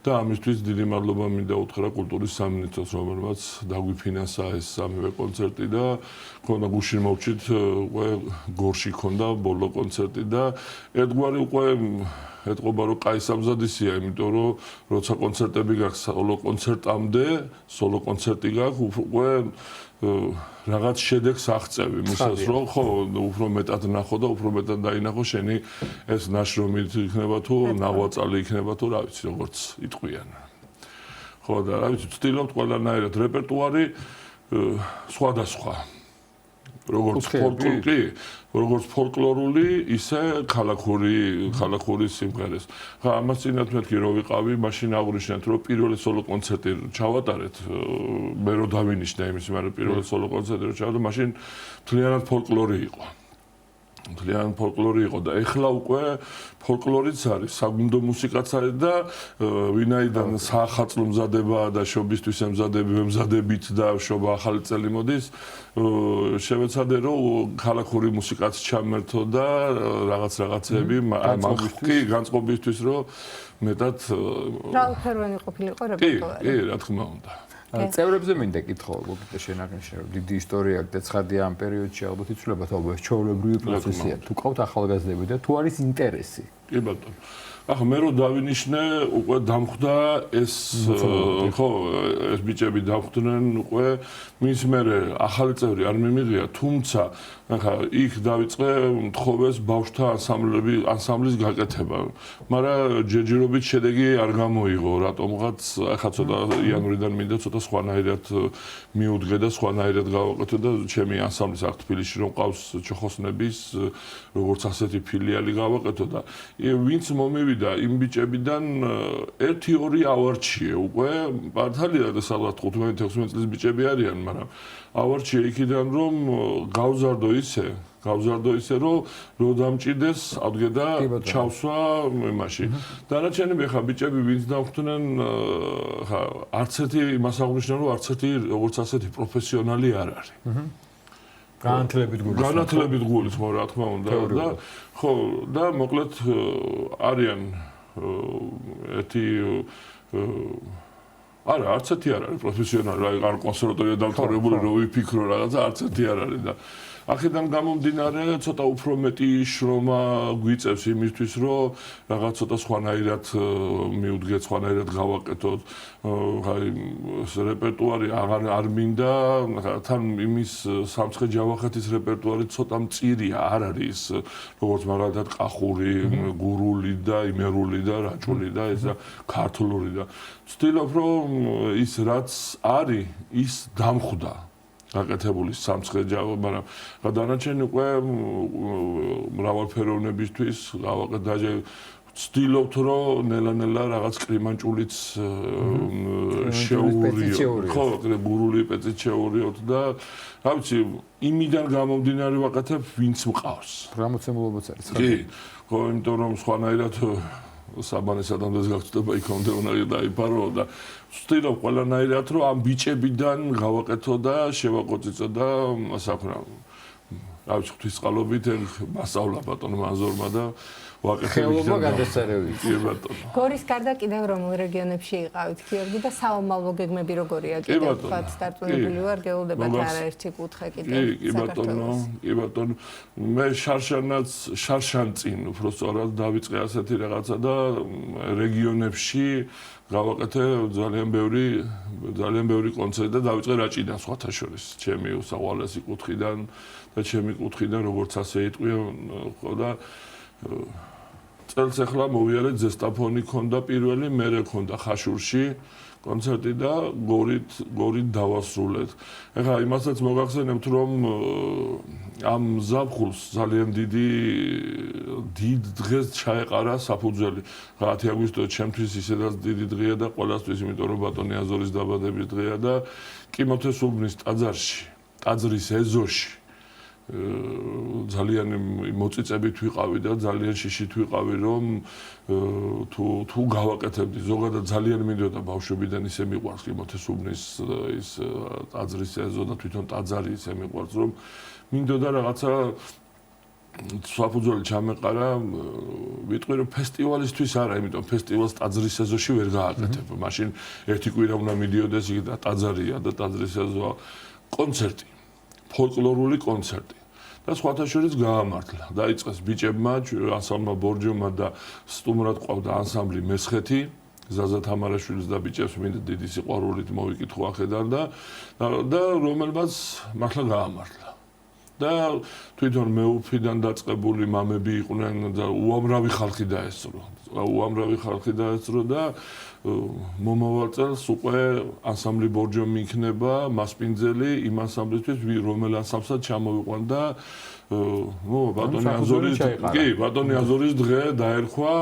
და ამისთვის დიდი მადლობა მინდა უთხრა კულტურის სამინისტროს, რომელმაც დაგვიფინანსა ეს 3 კონცერტი და ქონდა გუშინ მოვჭით, უკვე გორში ქონდა ბოლო კონცერტი და ერთგვარი უკვე ეთყობა რომ კაი სამზადისია, იმიტომ რომ როცა კონცერტები გაქვს სოლო კონცერტამდე, სოლო კონცერტი გაქვს, უკვე რაღაც შედეგს აღწევი, მისას რომ ხო, უფრო მეტად ნახო და უფრო მეტად დაინახო შენი ეს ნაშრომი იქნება თუ ნაღვაწალი იქნება თუ რა ვიცი, როგორც იტყვიან. ხო და რა ვიცი, ვცდილობთ ყველანაირად რეპერტუარი სხვადასხვა. როგორც ფოლკლორული, ისე ქალაქური სიმღერეს. ხა ამას წინათ მეთქი რო ვიყავი, მაშინ აღვნიშნეთ, რომ პირველი სოლო კონცერტი ჩავატარეთ, მე რო დავინიშნე იმის, მაგრამ პირველი სოლო კონცერტი რო ჩავატარეთ, მაშინ მთლიანად ფოლკლორი იყო. და ეხლა უკვე ფოლკლორიც არის, საგუნდო მუსიკაც არის და ვინაიდან საახალწლო მზადებაა და შობისთვის ემზადებით და შობა ახალი წელი მოდის, შევეცადე რომ ქალაქური მუსიკაც ჩამერთო და რაღაცეები განწყობისთვის რომ მეტად რაოდენობით ყოფილიყო რეპერტუარი. კი, რა თქმა უნდა. წევრებზე მინდა კითხო, გოგიტა შენაგნში, რომ დიდი ისტორია და ცხადია ამ პერიოდში ალბათ იცვლებათ, ალბათ ჩვეულებრივი პროცესია. თუ ყავთ ახალგაზრდები და თუ არის ინტერესი. კი ბატონო. ახლა მე რო დავინიშნე, უკვე დამხვდა ეს ხო, ეს ბიჭები დავხვდნენ უკვე მის მერე ახალი წევრი არ მიმიღია, თუმცა ახლა იქ დავიწყე მთხოვეს ბავშვთა ანსამბლის გაკეთება. მაგრამ ჯერჯერობით შედეგი არ გამოიღო, რატომღაც ახლა ცოტა იანვრიდან მინდა ცოტა სხვანაირად მიუდგე და სხვანაირად გავაკეთო და ჩემი ანსამბლის აქ თბილისში რომ ყავს ჩოხოსნების როგორც ასეთი ფილიალი გავაკეთო და ვინც მომივიდა იმ ბიჭებიდან 1-2 ავარჩიე უკვე მართალია და სადღაც 15-16 წლის ბიჭები არიან, მაგრამ ავარჩიე იქიდან რომ გავზარდო ისე რომ დამჭიდეს ადგე და ჩავსვა იმაში. დანარჩენები ხა ბიჭები ვინც დავხვდნენ ხა არც ერთი იმას აღნიშნა რომ არც ერთი როგორც ასეთი პროფესიონალი არ არის. განათლებით გულით ხო რა თქმა უნდა და ხო და მოკლედ არიან ერთი არა არც ერთი არ არის პროფესიონალი რა არ კონსერვატორია დამთავრებული რო ვიფიქრო რაღაცა არც ერთი არ არის და აქედან გამომდინარე ცოტა უფრო მეტი შრომა გვიწევს იმისთვის რომ რაღაც ცოტა სხვანაირად მიუდგეთ სხვანაირად გავაკეთოთ აი რეპერტუარი არ მინდა თან იმის სამცხე ჯავახეთის რეპერტუარი ცოტა მწირია არ არის როგორც მაგალითად ყახური გურული და იმერული და რაჭული და ესა ქართული და ვცდილობ რომ ის რაც არის ის დამხვდა გაკეთებული სამცხე ჯავახი, მაგრამ გადანარჩენი უკვე მრავალფეროვნებისთვის გავაკეთე ვცდილობთ რომ ნელა-ნელა რაღაც კრიმანჭულიც შეურიო. ხო, გურული პეცით შეურიოთ და რა ვიცი, იმიდან გამომდინარე ვაკეთებ, ვინც მყავს. გამოცემულობაც არის. კი, ხო, იმიტომ რომ სხვანაირად საბანეს ადამიანს გაგწდება იქამდე უნდა დაიფარო და ვცდილობ ყველანაირად რომ ამ ბიჭებიდან გავაკეთო და შევაკოწიწო და საქმე რა ვიცი ღვთისწყალობით მასწავლა ბატონო მანზორმა და ხელობა გადასარევი. კი ბატონო. გორის გარდა კიდევ რომელ რეგიონებში იყავით გიორგი და საომალო გეგმები როგორია კიდევ თქვათ დარწმუნებული ვარ გეულდებათ არაერთი კუთხე კიდევ საქართველოს. კი ბატონო. მე შარშანწინ უფრო სწორად დავიწყე ასეთი რაღაცა და რეგიონებში გავაკეთე ძალიან ბევრი კონცერტი და დავიწყე რაჭიდან სხვათა შორის. ჩემი უსაყვალესი კუთხიდან და ჩემი კუთხიდან როგორც ასე იტყვია ხო და წელს ახლა მოვიარეთ ზესტაფონი ქონდა პირველი, მერე ქონდა ხაშურში კონცერტი და გორით დავასრულეთ. ეხლა იმასაც მოგახსენებთ რომ ამ ზაფხულს ძალიან დიდ დღეს ჩაეყარა საფუძველი. 10 აგვისტო ჩემთვის ისედაც დიდი დღეა და ყველასთვის, იმიტომ რომ ბატონი აზორის დაბადების დღეა და კიმოთესუბნის ტაძრის ეზოში ძალიან მოწიწებით ვიყავი და ძალიან შიშით ვიყავი რომ თუ გავაკეთებდი ზოგადად ძალიან მინდოდა ბავშვებიდან ისე მიყვარს კიმოთესუბნის ის ტაძრის ეზო და თვითონ ტაძარი ისე მიყვარს რომ მინდოდა რაღაცა საფუძველი ჩამეყარა ვიტყვი რომ ფესტივალისთვის არა იმიტომ ფესტივალს ტაძრის ეზოში ვერ გააკეთებ მაშინ ერთი კვირა უნდა მიდიოდეს იქ და ტაძარია და ტაძრის ეზოა კონცერტი ფოლკლორული კონცერტი და სხვათა შორის გაამართლა. დაიწყეს ბიჭებმა, ანსამბლმა ბორჯომა და სტუმრად ყავდა ანსამბლი მესხეთი, ზაზა თამარაშვილის და ბიჭებს მინდა დიდი სიყვარულით მოვიკითხო ახედან და რომელმაც მართლა გაამართლა. და თვითონ მეუფიდან დაწყებული მამები იყვნენ და უამრავი ხალხი დაესწრო. უამრავი ხალხი დაესწრო და მომავალ წელს უკვე ანსამბლი ბორჯომი იქნება მასპინძელი იმ ანსამბლისთვის, რომელ ანსამბლსაც ჩამოვიყვანდა ბატონი აზორის ბატონი აზორის დღე დაერქვა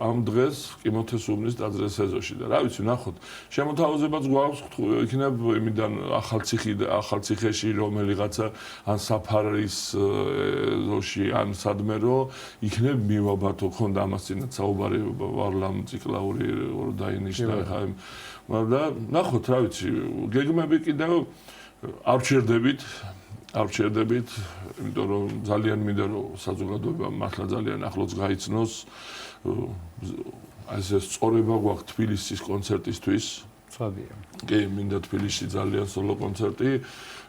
ამ დღეს კიმოთესუბნის ტაძრის ეზოში და რა ვიცი ნახოთ შემოთავაზებაც გვაქვს იქნებ იმიდან ახალციხეში რომელიღაცა ან საფარის ეზოში ან სადმე რომ იქნებ მივაბათო ხონდა ამას წინათ საუბარი ვარლამ ციკლაური დაინიშნა ხა მაგრამ ნახოთ რა ვიცი გეგმები კიდევ არ ვჩერდებით, იმიტომ რომ ძალიან მინდა რომ საზოგადოებამ მართლა ძალიან ახლოს გაიცნოს ეს სწორება გვაქვს თბილისის კონცერტისთვის. ცხადია. კი, მინდა თბილისში ძალიან სოლო კონცერტი.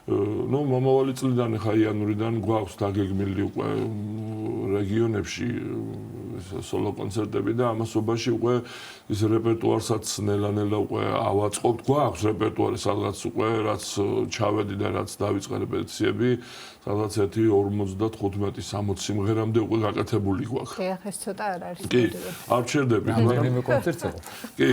მომავალი წლიდან ხა იანვრიდან გვაქვს დაგეგმილი უკვე რეგიონებში სოლო კონცერტები და ამასობაში უკვე ის რეპერტუარსაც ნელა-ნელა უკვე ავაწყობთ. გვაქვს რეპერტუარი სადღაც უკვე რაც ჩავედი და რაც დავიწყე რეპეტიციები, სადღაც 55-60 სიმღერამდე უკვე გაკეთებული გვაქვს. კი, ახლა ეს ცოტა არ არის. კი, არ ვჩერდებით, მაგრამ კონცერტზე. კი,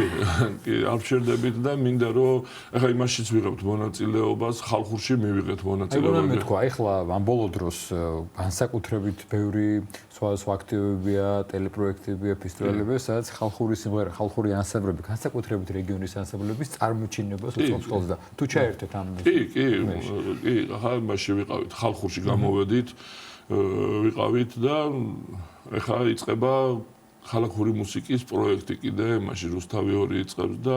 არ ვჩერდებით და მინდა რომ ახლა იმაშიც ვიღებთ მონაწილეობას, ხალხურში მივიღეთ მონაწილეობა. აი, მეთქვა, ახლა ამ ბოლო დროს განსაკუთრებით ბევრი სხვა აქტივობებია, ტელეპროექტებია, ფესტივალებია, სადაც ხალხური სიმღერა, ხალხური ანსამბლები, განსაკუთრებით რეგიონის ანსამბლების წარმოჩინებას უწყობს ხოლმე და თუ ჩაერთეთ ამ კი, ახლა მასში ვიყავით, ხალხურში გამოვედით, ვიყავით და ახლა იწყება ხალხური მუსიკის პროექტი კიდე, მაშინ რუსთავი 2 იწყებს და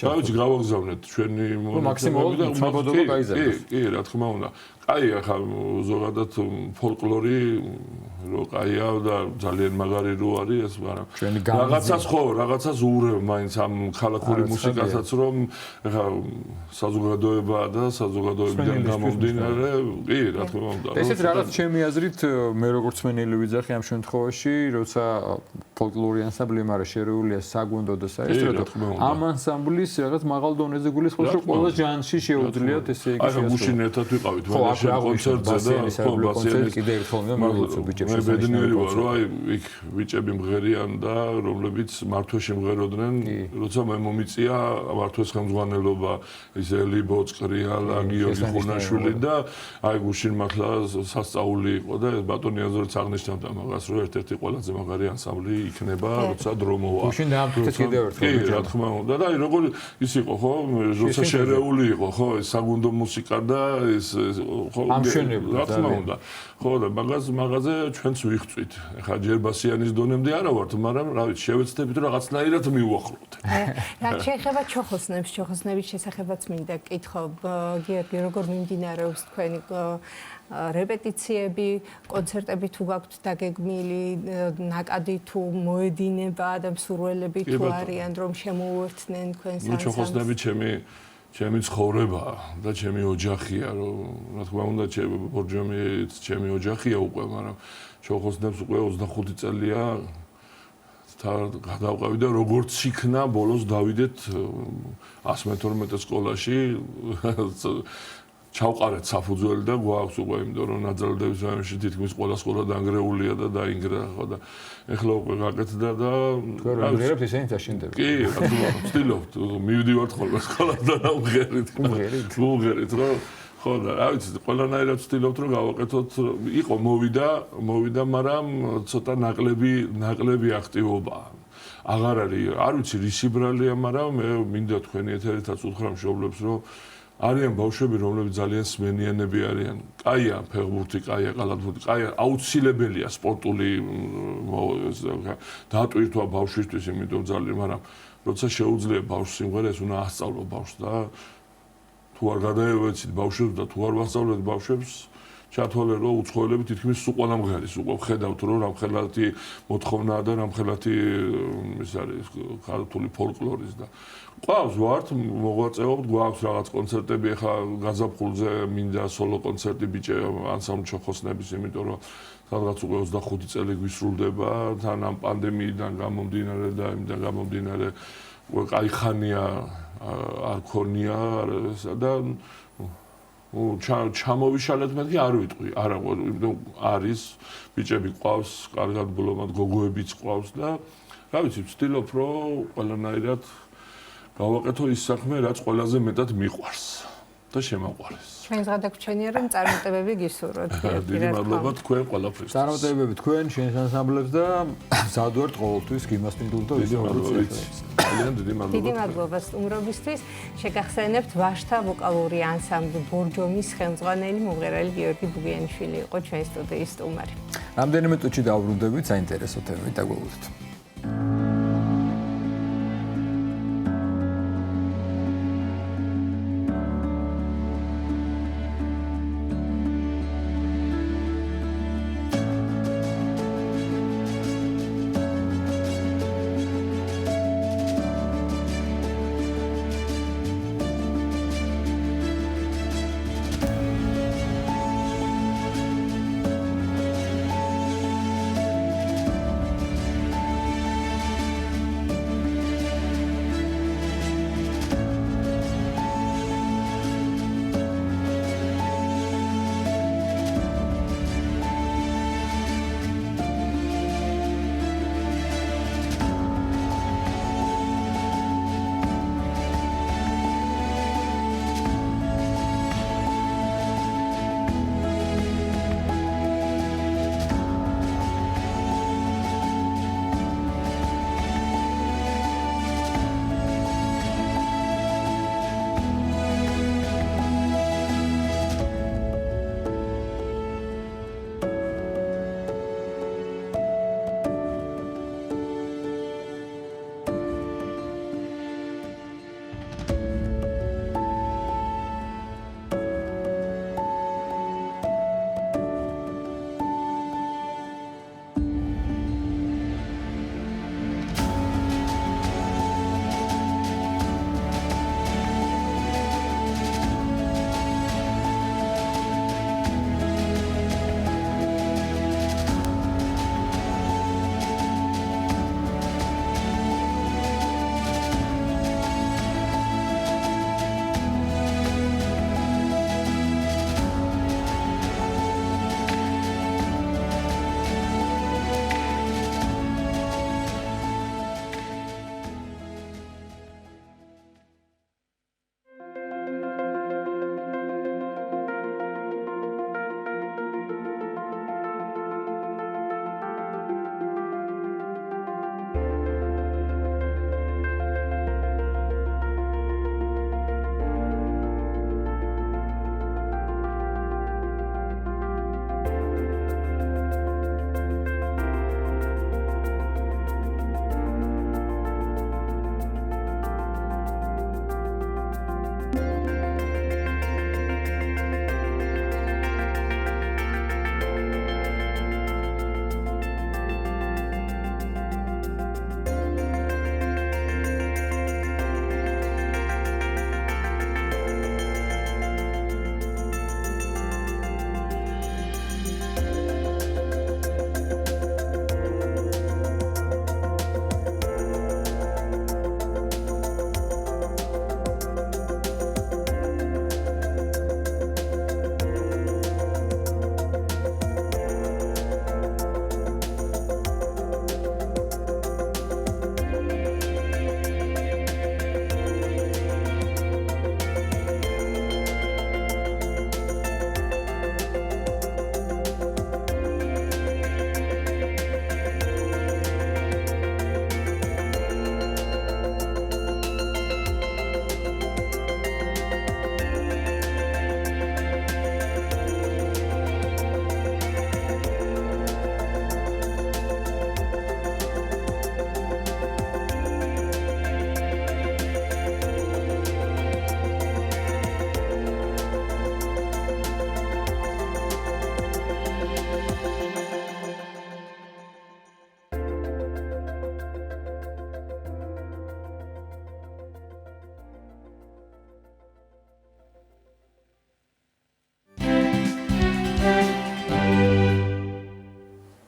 რა ვიცი, გავაგზავნეთ ჩვენი მაქსიმალურად მოგწებოდობა გაიზარდოს. კი, რა თქმა უნდა. კაი, ახლა ზოგადად ფოლკლორი რო კაია და ძალიან მაგარი რო არის ეს, მაგრამ რაღაცას უღრებ მაინც ამ ხალხური მუსიკასაც რომ ახლა საზოგადოება და საზოგადოებიდან გამომდინარე, კი, რა თქმა უნდა. ესეც რაღაც ჩემი აზრით მე როგორც მენელი ვიძახი ამ შემთხვევაში, როცა ფოლკლორი ანსამბლი მაგრამ შერეულია საგუნდო და საერთოდ ამ ანსამბლის რაღაც მაღალ დონეზე გულისხმობს რომ ყველა ჟანრში შეუძლიათ ესე იგი აი გუშინ ერთად ვიყავით მანაშენ კონცერტზე და კონცერტი კიდე ერთხელ მოგლოცო ბიჭებს მე ბედნიერი ვარ რომ აი იქ ბიჭები მღერიან და რომლებიც მართვეში მღეროდნენ როცა მე მომიწია მართვეს ხელმძღვანელობა ის ელი ბოწყრია და გიორგი ხუნაშვილი და აი გუშინ მართლა სასწაული იყო და ეს ბატონი აზორიც აღნიშნავდა მაგას რომ ერთ-ერთი ყველაზე მაგარი ანსამბლი იქნება, როცა დრო მოვა. გუშინ დაამტკიცეთ კიდევ ერთხელ. კი, რა თქმა უნდა. და აი როგორ ის იყო, ხო, როცა შერეული იყო, ხო, ეს საგუნდო მუსიკა და ეს ხო, რა თქმა უნდა. ხო, და მაგაზე ჩვენც ვიხწვით. ეხლა ჯერბასიანის დონემდე არა ვართ, მაგრამ რა ვიცი, შევეცდებით რომ რაღაცნაირად მივუახლოვთ. რა შეეხება ჩოხოსნების შესახებაც მინდა კითხო, გიორგი, როგორ მიმდინარეობს თქვენი რეპეტიციები, კონცერტები თუ გაქვთ დაგეგმილი, ნაკადი თუ მოედინება და მსურველები თუ არიან რომ შემოუერთდნენ თქვენს ანსამბლს? ჩოხოსნები ჩემი ცხოვრებაა და ჩემი ოჯახია, რომ რა თქმა უნდა, ბორჯომიც ჩემი ოჯახია უკვე, მაგრამ ჩოხოსნებს უკვე 25 წელია გადავყავი და როგორც იქნა, ბოლოს დავიდეთ 112 სკოლაში ჩავყარეთ საფუძველი და გვაქვს უკვე იმიტომ რომ ნაძალდების რაიონში თითქმის ყველა სკოლა დანგრეულია და დაინგრა ხო და ეხლა უკვე გაკეთდა და გერებთ ისინი დაშინდები. კი, რა თქმა უნდა, ვცდილობთ, მივდივართ ხოლმე სკოლასთან და ვუღერით რომ ხო და რა ვიცი, ყველანაირად ვცდილობთ რომ გავაკეთოთ, იყო მოვიდა, მაგრამ ცოტა ნაკლები აქტივობაა. აღარ არის, არ ვიცი რის ბრალია, მაგრამ მე მინდა თქვენი ეთერითაც უთხრა მშობლებს რომ არიან ბავშვები, რომლებიც ძალიან სმენიანები არიან. კაია ფეხბურთი, კაია კალათბურთი, კაია აუცილებელია სპორტული დატვირთვა ბავშვისთვის, იმიტომ ძალიან, მაგრამ როცა შეუძლია ბავშვს სიმღერა, ეს უნდა ასწავლო ბავშვს და თუ არ გადაევეცით ბავშვებს და თუ არ ვასწავლეთ ბავშვებს, ჩათვალე რომ უცხოელები თითქმის სულ ყველა მღერის, უკვე ხედავთ რომ რამხელათი მოთხოვნაა და რამხელათი ის არის ქართული ფოლკლორის და ყავს ვართ, მოღვაწეობთ, გვაქვს რაღაც კონცერტები, ახლა გაზაფხულზე მინდა სოლო კონცერტი ბიჭე ანსამბლ ჩოხოსნების, იმიტომ რომ სადღაც უკვე 25 წელი გვისრულდება, თან ამ პანდემიიდან გამომდინარე და იმიდან გამომდინარე უკვე კაი ხანია არ ქონია და ჩამოვიშალეთ მეთქი არ ვიტყვი, არა, იმიტომ არის ბიჭები ყავს, კარგად ბლომად გოგოებიც ყავს და რა ვიცი, ვცდილობ რომ ყველანაირად გავაკეთო ის საქმე, რაც ყველაზე მეტად მიყვარს და შემაყვარეს. ჩვენს გადაგვრჩენია რომ წარმატებები გისურვოთ. დიდი მადლობა თქვენ ყველაფრის. წარმატებები თქვენ შენს ანსამბლებს და მზადვართ ყოველთვის გიმასპინდულ და ვიდეო მადლობთ. ძალიან დიდი მადლობა. დიდი მადლობა სტუმრობისთვის. შეგახსენებთ ვაშთა ვოკალური ანსამბლი ბორჯომის ხელმძღვანელი მომღერალი გიორგი ბუგიანიშვილი იყო ჩვენი სტუდიის სტუმარი. რამდენიმე წუთში დავბრუნდებით საინტერესო თემით დაგველოდეთ.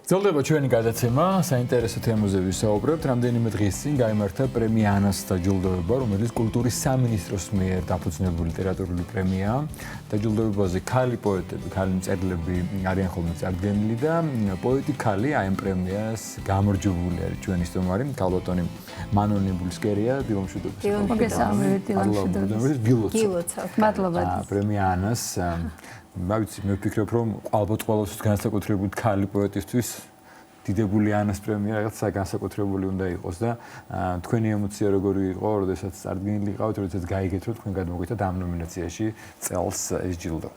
ძელდება ჩვენი გადაცემა, საინტერესო თემებზე ვისაუბრებთ. რამდენიმე დღის წინ გაიმართა პრემია ანას დაჯილდოება, რომელიც კულტურის სამინისტროს მიერ დაფუძნებული ლიტერატურული პრემიაა. დაჯილდოებაზე ქალი პოეტები, ქალი მწერლები არიან ხოლმე წარდგენილი და პოეტი ქალი აი ამ პრემიას გამარჯვებული არის ჩვენი სტუმარი, ქალბატონი მანონი ბულსკერია, დილომშვიდობის. მადლობა. პრემია ანას მავიცი მე ვფიქრობ რომ ალბათ ყოველთვის განსაკუთრებით ქალი პოეტისთვის დიდებული ანას პრემია რაღაცა განსაკუთრებული უნდა იყოს და თქვენი ემოცია როგორი იყო, როდესაც წარდგენილი იყავით, როდესაც გაიგეთ რომ თქვენ გადმოგვიწევთ ამ ნომინაციაში წელს ეს ჯილდო.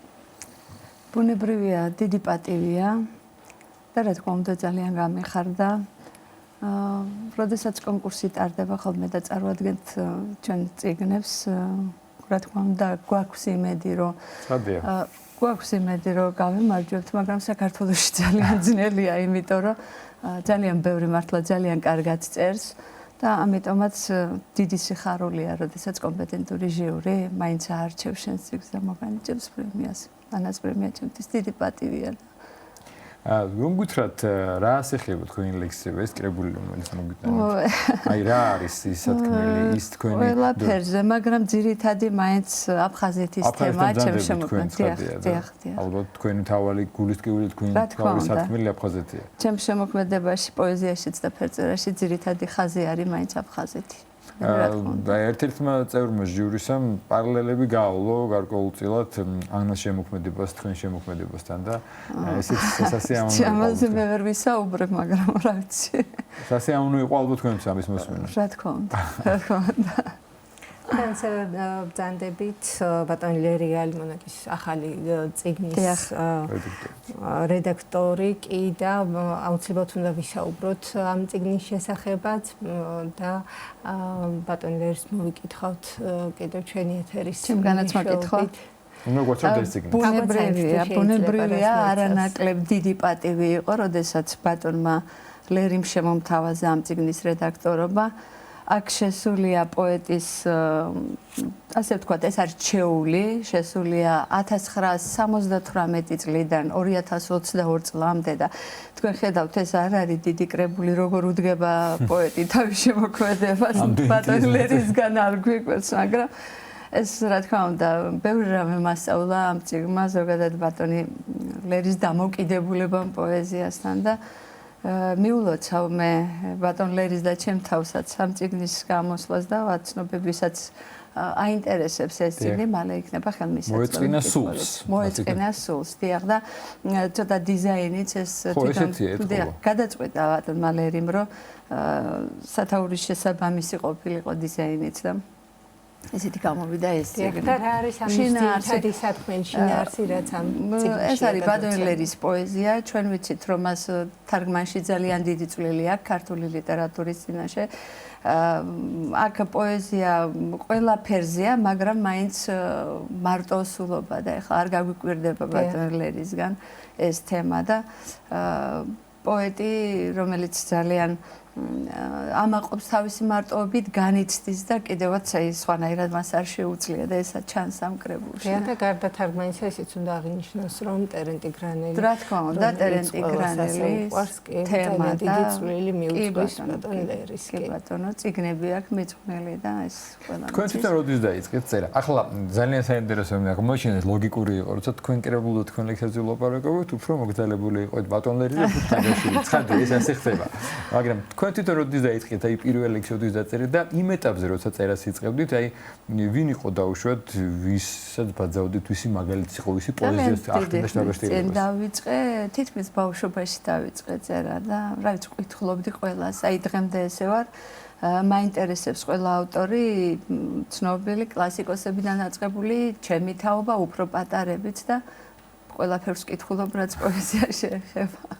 ბუნებრივია, დიდი პატივია და რა თქმა უნდა ძალიან გამიხარდა. როდესაც კონკურსი ტარდება ხოლმე და წარვადგენთ ჩვენ წიგნებს, რა თქმა უნდა გვაქვს იმედი რომ გვაქვს იმედი რომ გავიმარჯვებთ, მაგრამ საქართველოში ძალიან ძნელია, იმიტომ რომ ძალიან ბევრი მართლა ძალიან კარგად წერს და ამიტომაც დიდი სიხარულია, როდესაც კომპეტენტური ჟიური მაინც აარჩევს შენს წიგნს და მოგანიჭებს პრემიას. ანას პრემია ჩემთვის დიდი პატივია. რომ გითხრათ რა ასეხება თქვენი ლექსები, ეს კრებული რომელიც მოგიტანოთ. აი რა არის ის სათქმელი, ის თქვენი ყველაფერზე, მაგრამ ძირითადი მაინც აფხაზეთის თემა ჩემს შემოქმედებაში. ალბათ თქვენი თავალი გულისკივილი თქვენი თავი სათქმელი აფხაზეთია. ჩემს შემოქმედებაში, პოეზიაშიც და ფერწერაში ძირითადი ხაზი არის მაინც აფხაზეთი. და ერთ-ერთმა წევრმა ჟიურისამ პარალელები გაავლო გარკვეულწილად ანას შემოქმედებას თქვენ შემოქმედებასთან და ესეც სასიამოვნოა. ამაზე მე ვერ ვისაუბრებ, მაგრამ რა ვიცი. სასიამოვნო იყო ალბათ თქვენთვის ამის მოსმენა. რა თქმა უნდა, რა თქმა უნდა. თქვენს ბრძანდებით ბატონი ლერი ალიმონაკის ახალი წიგნის რედაქტორი კი და აუცილებლად უნდა ვისაუბროთ ამ წიგნის შესახებაც და ბატონი ლერის მოვიკითხავთ კიდევ ჩვენი ეთერის ჩემგანაც მოკითხავთ. უნდა გვაჩვენოთ ეს წიგნი. ბუნებრივია, არანაკლებ დიდი პატივი იყო, როდესაც ბატონმა ლერიმ შემომთავაზა ამ წიგნის რედაქტორობა. აქ შესულია პოეტის ასე ვთქვათ, ეს არის ჩეული, შესულია 1978 წლიდან 2022 წლამდე და თქვენ ხედავთ, ეს არ არის დიდი კრებული, როგორ უდგება პოეტი თავის შემოქმედებას, ბატონ ლერისგან არ გვიკვეთს, მაგრამ ეს რა თქმა უნდა, ბევრი რამე მასწავლა ამ წიგნმა, ზოგადად ბატონი ლერის დამოკიდებულება პოეზიასთან და მიულოცავ მე ბატონ ლერის და ჩემ თავსაც ამ წიგნის გამოსვლას და ვაცნობებისაც აინტერესებს ეს წიგნი, მალე იქნება ხელმისაწვდომი. მოეწყინა სულს, დიახ და ცოტა დიზაინიც ეს თვითონ გადაწყვეტა ბატონმა ლერიმ, რომ სათაურის შესაბამისი ყოფილიყო დიზაინიც და ესეთი გამოვიდა ეს წიგნი. და რა არის ამ ძირითადი სათქმელი შინაარსი, რაც ამ წიგნში ეს არის ბატონ ლერის პოეზია, ჩვენ ვიცით რომ მას თარგმანში ძალიან დიდი წვლილი აქვს ქართული ლიტერატურის წინაშე. აქ პოეზია ყველაფერზეა, მაგრამ მაინც მარტოსულობა და ეხლა არ გაგვიკვირდება ბატონ ლერისგან ეს თემა და პოეტი, რომელიც ძალიან ამაყობს თავისი მარტოობით, განიცდის და კიდევაც სხვანაირად მას არ შეუძლია და ესაც ჩანს ამ კრებულში. და გარდა თარგმანისა ისიც უნდა აღინიშნოს, რომ ტერენტი გრანელი. რა თქმა უნდა, ტერენტი გრანელი თემა და დიდი წვლილი მიუძღვის ბატონ ლერის. კი ბატონო, წიგნები აქვს მიძღვნილი და ეს ყველა. თქვენ თვითონ როდის დაიწყეთ წერა? ახლა ძალიან საინტერესო აღმოჩენს, ლოგიკური იყო, როცა თქვენ კრებულო თქვენ ლექსებზე ვლაპარაკობთ, უფრო მოგზაურებული იყო ბატონ ლერი და ფუტკარაში. ცხადია, ეს ასე ხდება. მაგრამ თქვენ თვითონ როდის დაიწყეთ, აი პირველ ლექსს როდის დაწერეთ და იმ ეტაპზე როცა წერას იწყებდით, აი ვინ იყო დაუშვათ, ვისაც ბაძავდით, ვისი მაგალითი იყო, ვისი პოეზიას ახდენდა შტაბაშტილებას. წინ დავიწყე, თითქმის ბავშვობაში დავიწყე წერა და რა ვიცი, კითხულობდი ყველას, აი დღემდე ესე ვარ. მაინტერესებს ყველა ავტორი, ცნობილი კლასიკოსებიდან დაწყებული, ჩემი თაობა, უფრო პატარებიც და ყველაფერს კითხულობ, რაც პოეზიაში ეხება.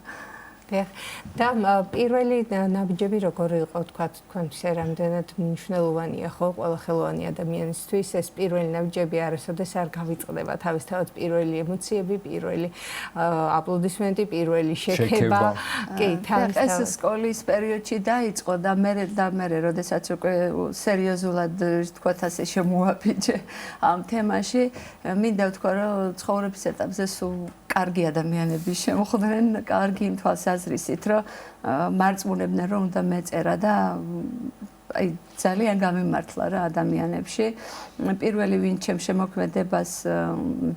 და პირველი ნაბიჯები როგორი იყო, თქვა თქვენთვის რამდენად მნიშვნელოვანია ხო ყველა ხელოვანი ადამიანისთვის ეს პირველი ნაბიჯები არასოდეს არ გავიწყდება თავისთავად პირველი ემოციები, პირველი აპლოდისმენტი, პირველი შექება. კი, თავისთავად ეს სკოლის პერიოდში დაიწყო და მე როდესაც უკვე სერიოზულად თქვათ ასე შემოაფიჯე ამ თემაში, მინდა ვთქვა რომ ცხოვრების ეტაპზე სულ კარგი ადამიანები შემოხვდნენ, კარგი იმ თვალსაზრისით, რომ მარწმუნებდნენ, რომ უნდა მეწერა და აი ძალიან გამიმართლა რა ადამიანებში. პირველი ვინ ჩემ შემოქმედებას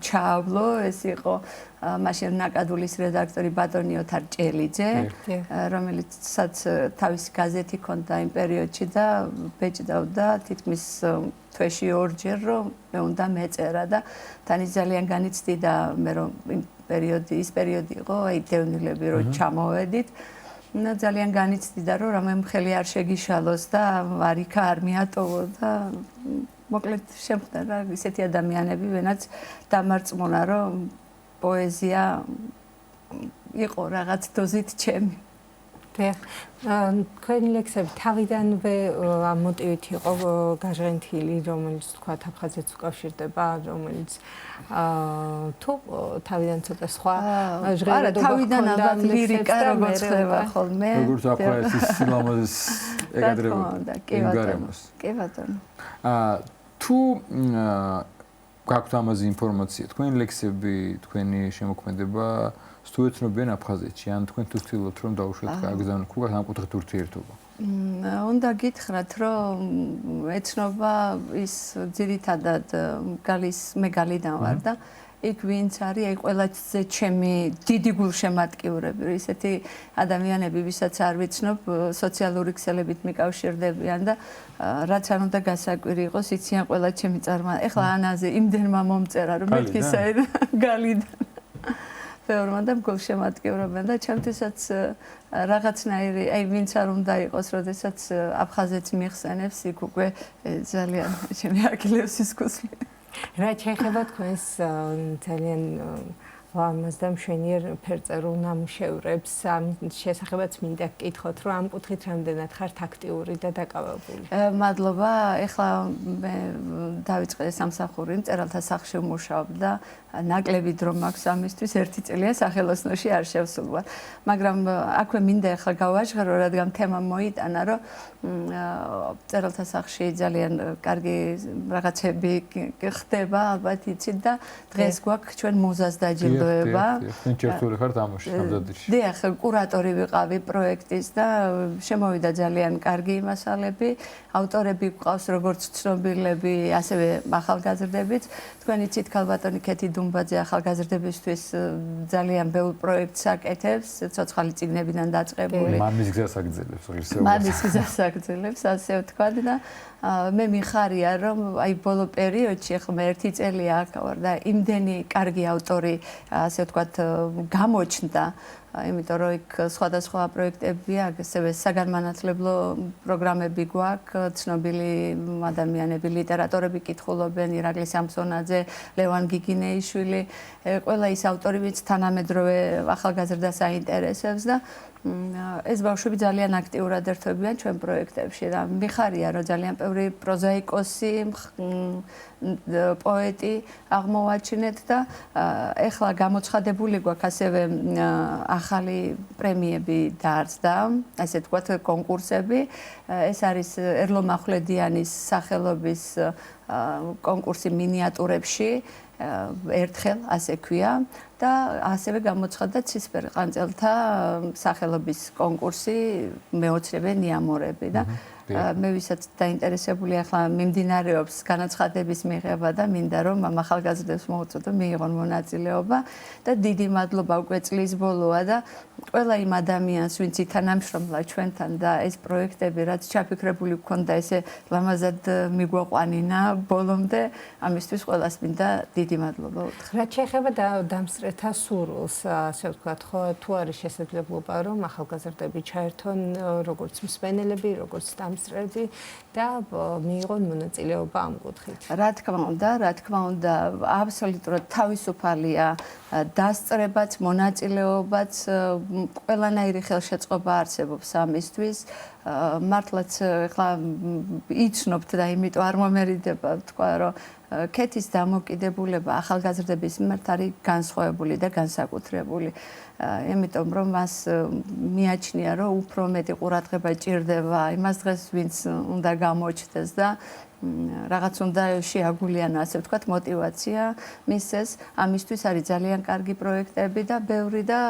ჩაავლო, ეს იყო მაშინ ნაკადულის რედაქტორი ბატონი ოთარ ჭელიძე, რომელიცაც თავისი გაზეთი ჰქონდა იმ პერიოდში და ბეჭდავდა თითქმის თვეში ორჯერ, რომ მე უნდა მეწერა და თან ის ძალიან განიცდიდა მე რომ ის პერიოდი იყო, აი დევნილები რომ ჩამოვედით. და ძალიან განიცდიდა, რომ რამე მხელი არ შეგიშალოს და არიქა არ მიატოვო და მოკლედ შემხდა რა ისეთი ადამიანები, ვინაც დამარწმუნა, რომ პოეზია იყო რაღაც დოზით ჩემი. თქვენი ლექსები თავიდანვე ამ მოტივით იყო გაჟღენთილი, რომელიც თქვა აფხაზეთს უკავშირდება, რომელიც თუ თავიდან ცოტა სხვა ჟღერადობა თავიდან ალბათ ლირიკა როგორც ხდება ხოლმე. როგორც ახლა ეს სილამაზეს ეკადრებოდა იმ გარემოს. კი ბატონო. თუ გაქვთ ამაზე ინფორმაცია, თქვენი ლექსები, თქვენი შემოქმედება თუ ეთნობიან აფხაზეთში, ან თქვენ თუ ვთქვით, რომ დაუშვათ გაგზავნოთ ქუგას ამ კუთხით ურთიერთობა? უნდა გითხრათ, რომ ეთნობა ის ძირითადად მე გალიდან ვარ და იქ ვინც არის, აი ყველაზე ჩემი დიდი გულშემატკივრები, ისეთი ადამიანები, ვისაც არ ვიცნობ, სოციალური ქსელებით მიკავშირდებიან და რაც არ უნდა გასაკვირი იყოს, იციან ყველა ჩემი წარმატება. ეხლა ანაზე იმდენმა მომწერა, რომ მეთქი საერთოდ გალიდან. ფეორმა და გულშემატკივრობენ და ჩემთვისაც რაღაცნაირი, აი ვინც არ უნდა იყოს, როდესაც აფხაზეთს მიხსენებს, იქ უკვე ძალიან ჩემი აგილევს ის კუსლი. რა შეიძლება თქვენს ძალიან ლამაზ და მშვენიერ ფერწერულ ნამუშევრებს ამ შესახებაც მინდა გკითხოთ, რომ ამ კუთხით რამდენად ხართ აქტიური და დაკავებული. მადლობა. ეხლა მე დავიწყე სამსახური, მწერალთა სახლში ვმუშაობ და ნაკლები დრო მაქვს ამისთვის, 1 წელია სახელოსნოში არ შევსულვარ. მაგრამ აქვე მინდა ეხლა გავაჟღერო, რადგან თემა მოიტანა, რომ მწერალთა სახლში ძალიან კარგი რაღაცები ხდება, ალბათ იცით და დღეს გვაქვს ჩვენ მუზას დაჯილდოება. თქვენ ჩართული ხართ ამაში ნამდვილად. დიახ, კურატორი ვიყავი პროექტის და შემოვიდა ძალიან კარგი მასალები. ავტორები გვყავს როგორც ცნობილები, ასევე ახალგაზრდებიც. თქვენ იცით ქალბატონი ქეთი დუმბაძე ახალგაზრდებისთვის ძალიან ბევრ პროექტს აკეთებს, ცოცხალი წიგნებიდან დაწყებული. მამის გზას აგრძელებს ღირსეულს. მამის გზას აგრძელებს, ასე ვთქვათ და მე მიხარია, რომ აი ბოლო პერიოდში ახლა მე 1 წელია აქ ვარ და იმდენი კარგი ავტორი, ასე ვთქვათ, გამოჩნდა. იმიტომ რომ იქ სხვადასხვა პროექტები აქვს, ასევე საგანმანათლებლო პროგრამები გვაქვს, ცნობილი ადამიანები, ლიტერატორები კითხულობენ, ირაკლი სამსონაძე, ლევან გიგინეიშვილი, ყველა ის ავტორი, ვინც თანამედროვე ახალგაზრდას აინტერესებს და ეს ბავშვები ძალიან აქტიურად ერთვებიან ჩვენ პროექტებში და მიხარია, რომ ძალიან ბევრი პროზაიკოსი, პოეტი აღმოვაჩინეთ და ეხლა გამოცხადებული გვაქვს ასევე ახალი პრემიები დაარსდა, ასე ვთქვათ, კონკურსები. ეს არის ერლო მახვლედიანის სახელობის კონკურსი მინიატურებში, ერთხელ ასე ქვია და ასევე გამოცხადდა ცისფერ ყანწელთა სახელობის კონკურსი მეოცნებე ნიამორები და მე ვისაც დაინტერესებული ახლა მიმდინარეობს განაცხადების მიღება და მინდა რომ ამ ახალგაზრდებს მოუწოდო მიიღონ მონაწილეობა და დიდი მადლობა უკვე წლის ბოლოა და ყველა იმ ადამიანს ვინც ითანამშრომლა ჩვენთან და ეს პროექტები რაც ჩაფიქრებული გქონდა ესე ლამაზად მიგვაყვანინა ბოლომდე ამისთვის ყველას მინდა დიდი მადლობა უთხრა. რაც შეეხება დამსწრეთა სურვილს, ასე ვთქვათ, ხო, თუ არის შესაძლებლობა რომ ახალგაზრდები ჩაერთონ როგორც მსმენელები, როგორც დამსწრები და მიიღონ მონაწილეობა ამ კუთხით. რა თქმა უნდა, აბსოლუტურად თავისუფალია დასწრებაც, მონაწილეობაც, ყველანაირი ხელშეწყობა არსებობს ამისთვის. მართლაც ახლა იცნობთ და იმიტომ არ მომერიდება თქვა რომ კეთის დამოკიდებულება ახალგაზრდების მიმართ არის განსხვავებული და განსაკუთრებული. Იმიტომ რომ მას მიაჩნია, რომ უფრო მეტი ყურადღება ჭირდება იმას დღეს, ვინც უნდა გამოჩნდეს და რაღაც უნდა შეაგულიანო, ასე ვთქვათ, мотиваცია მისცეს. ამისთვის არის ძალიან კარგი პროექტები და ბევრი და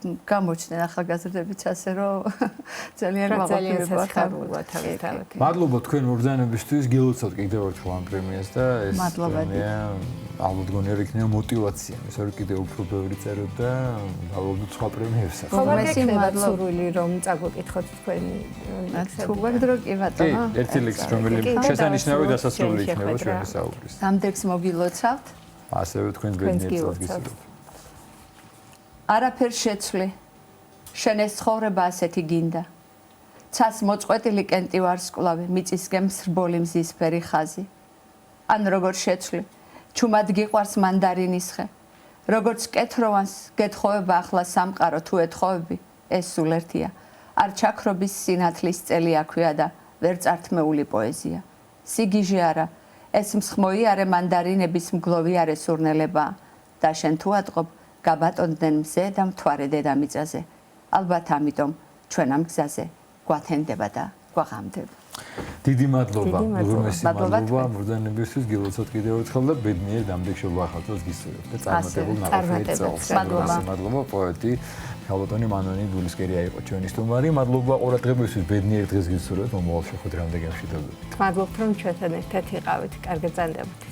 გამოჩნდნენ ახალგაზრდებიც ასე რომ ძალიან მაღალია თავისთავად. მადლობა თქვენ მობრძანებისთვის, გილოცავთ კიდევ ერთხელ ამ პრემიას და ეს ალბათ გონიერ იქნება мотиваცია. ეს არის კიდევ უფრო ბევრი წეროთ და დავალოთ სხვა პრემიებსაც. ხო, მადლობა სურვილი რომ წაგვეკითხოთ თქვენი თუ გვაგდრო კი ბატონო. ერთი ლექსი რომელიც შესანიშნავი დასასრული იქნება ჩვენი საუბრის. ამდენს მოგილოცავთ. ასევე თქვენს ბედნიერებას გისურვებთ. არაფერ შეცვლი. შენ ეს ცხოვრება ასეთი გინდა. ცას მოწყვეტილი კენტი ვარსკვლავი, მიწისკენ მსრბოლი მზისფერი ხაზი. ან როგორ შეცვლი, ჩუმად გიყვარს მანდარინის ხე. როგორც კეთროვანს გეთხოვება ახლა სამყარო თუ ეთხოვები, ეს სულ ერთია. არ ჩაქრობის სინათლის წელი აქვია და ვერ წართმეული პოეზია. სიგიჟე არა, ეს მსხმოიარე მანდარინების მგლოვიარე სურნელება და შენ თუ ატყობ გაბატონდნენ მზე და მთვარე დედამიწაზე. ალბათ ამიტომ ჩვენ ამ გზაზე გვათენდება და გვაღამდება. დიდი მადლობა. უღრმესი მადლობა მობრძანებისთვის, გილოცავთ კიდევ ერთხელ და ბედნიერ დამდეგშობა ახალწელს გისურვებთ და წარმატებულ ნაყოფიერ წელს. მადლობა პოეტი ქალბატონი მანონი გულისკერია იყო ჩვენი სტუმარი. მადლობა ყურადღებისთვის, ბედნიერ დღეს გისურვებთ. მომავალ შეხვედრამდე გემშვიდობებით. მადლობთ რომ ჩვენთან ერთად იყავით. კარგად გრძანდებოდეთ.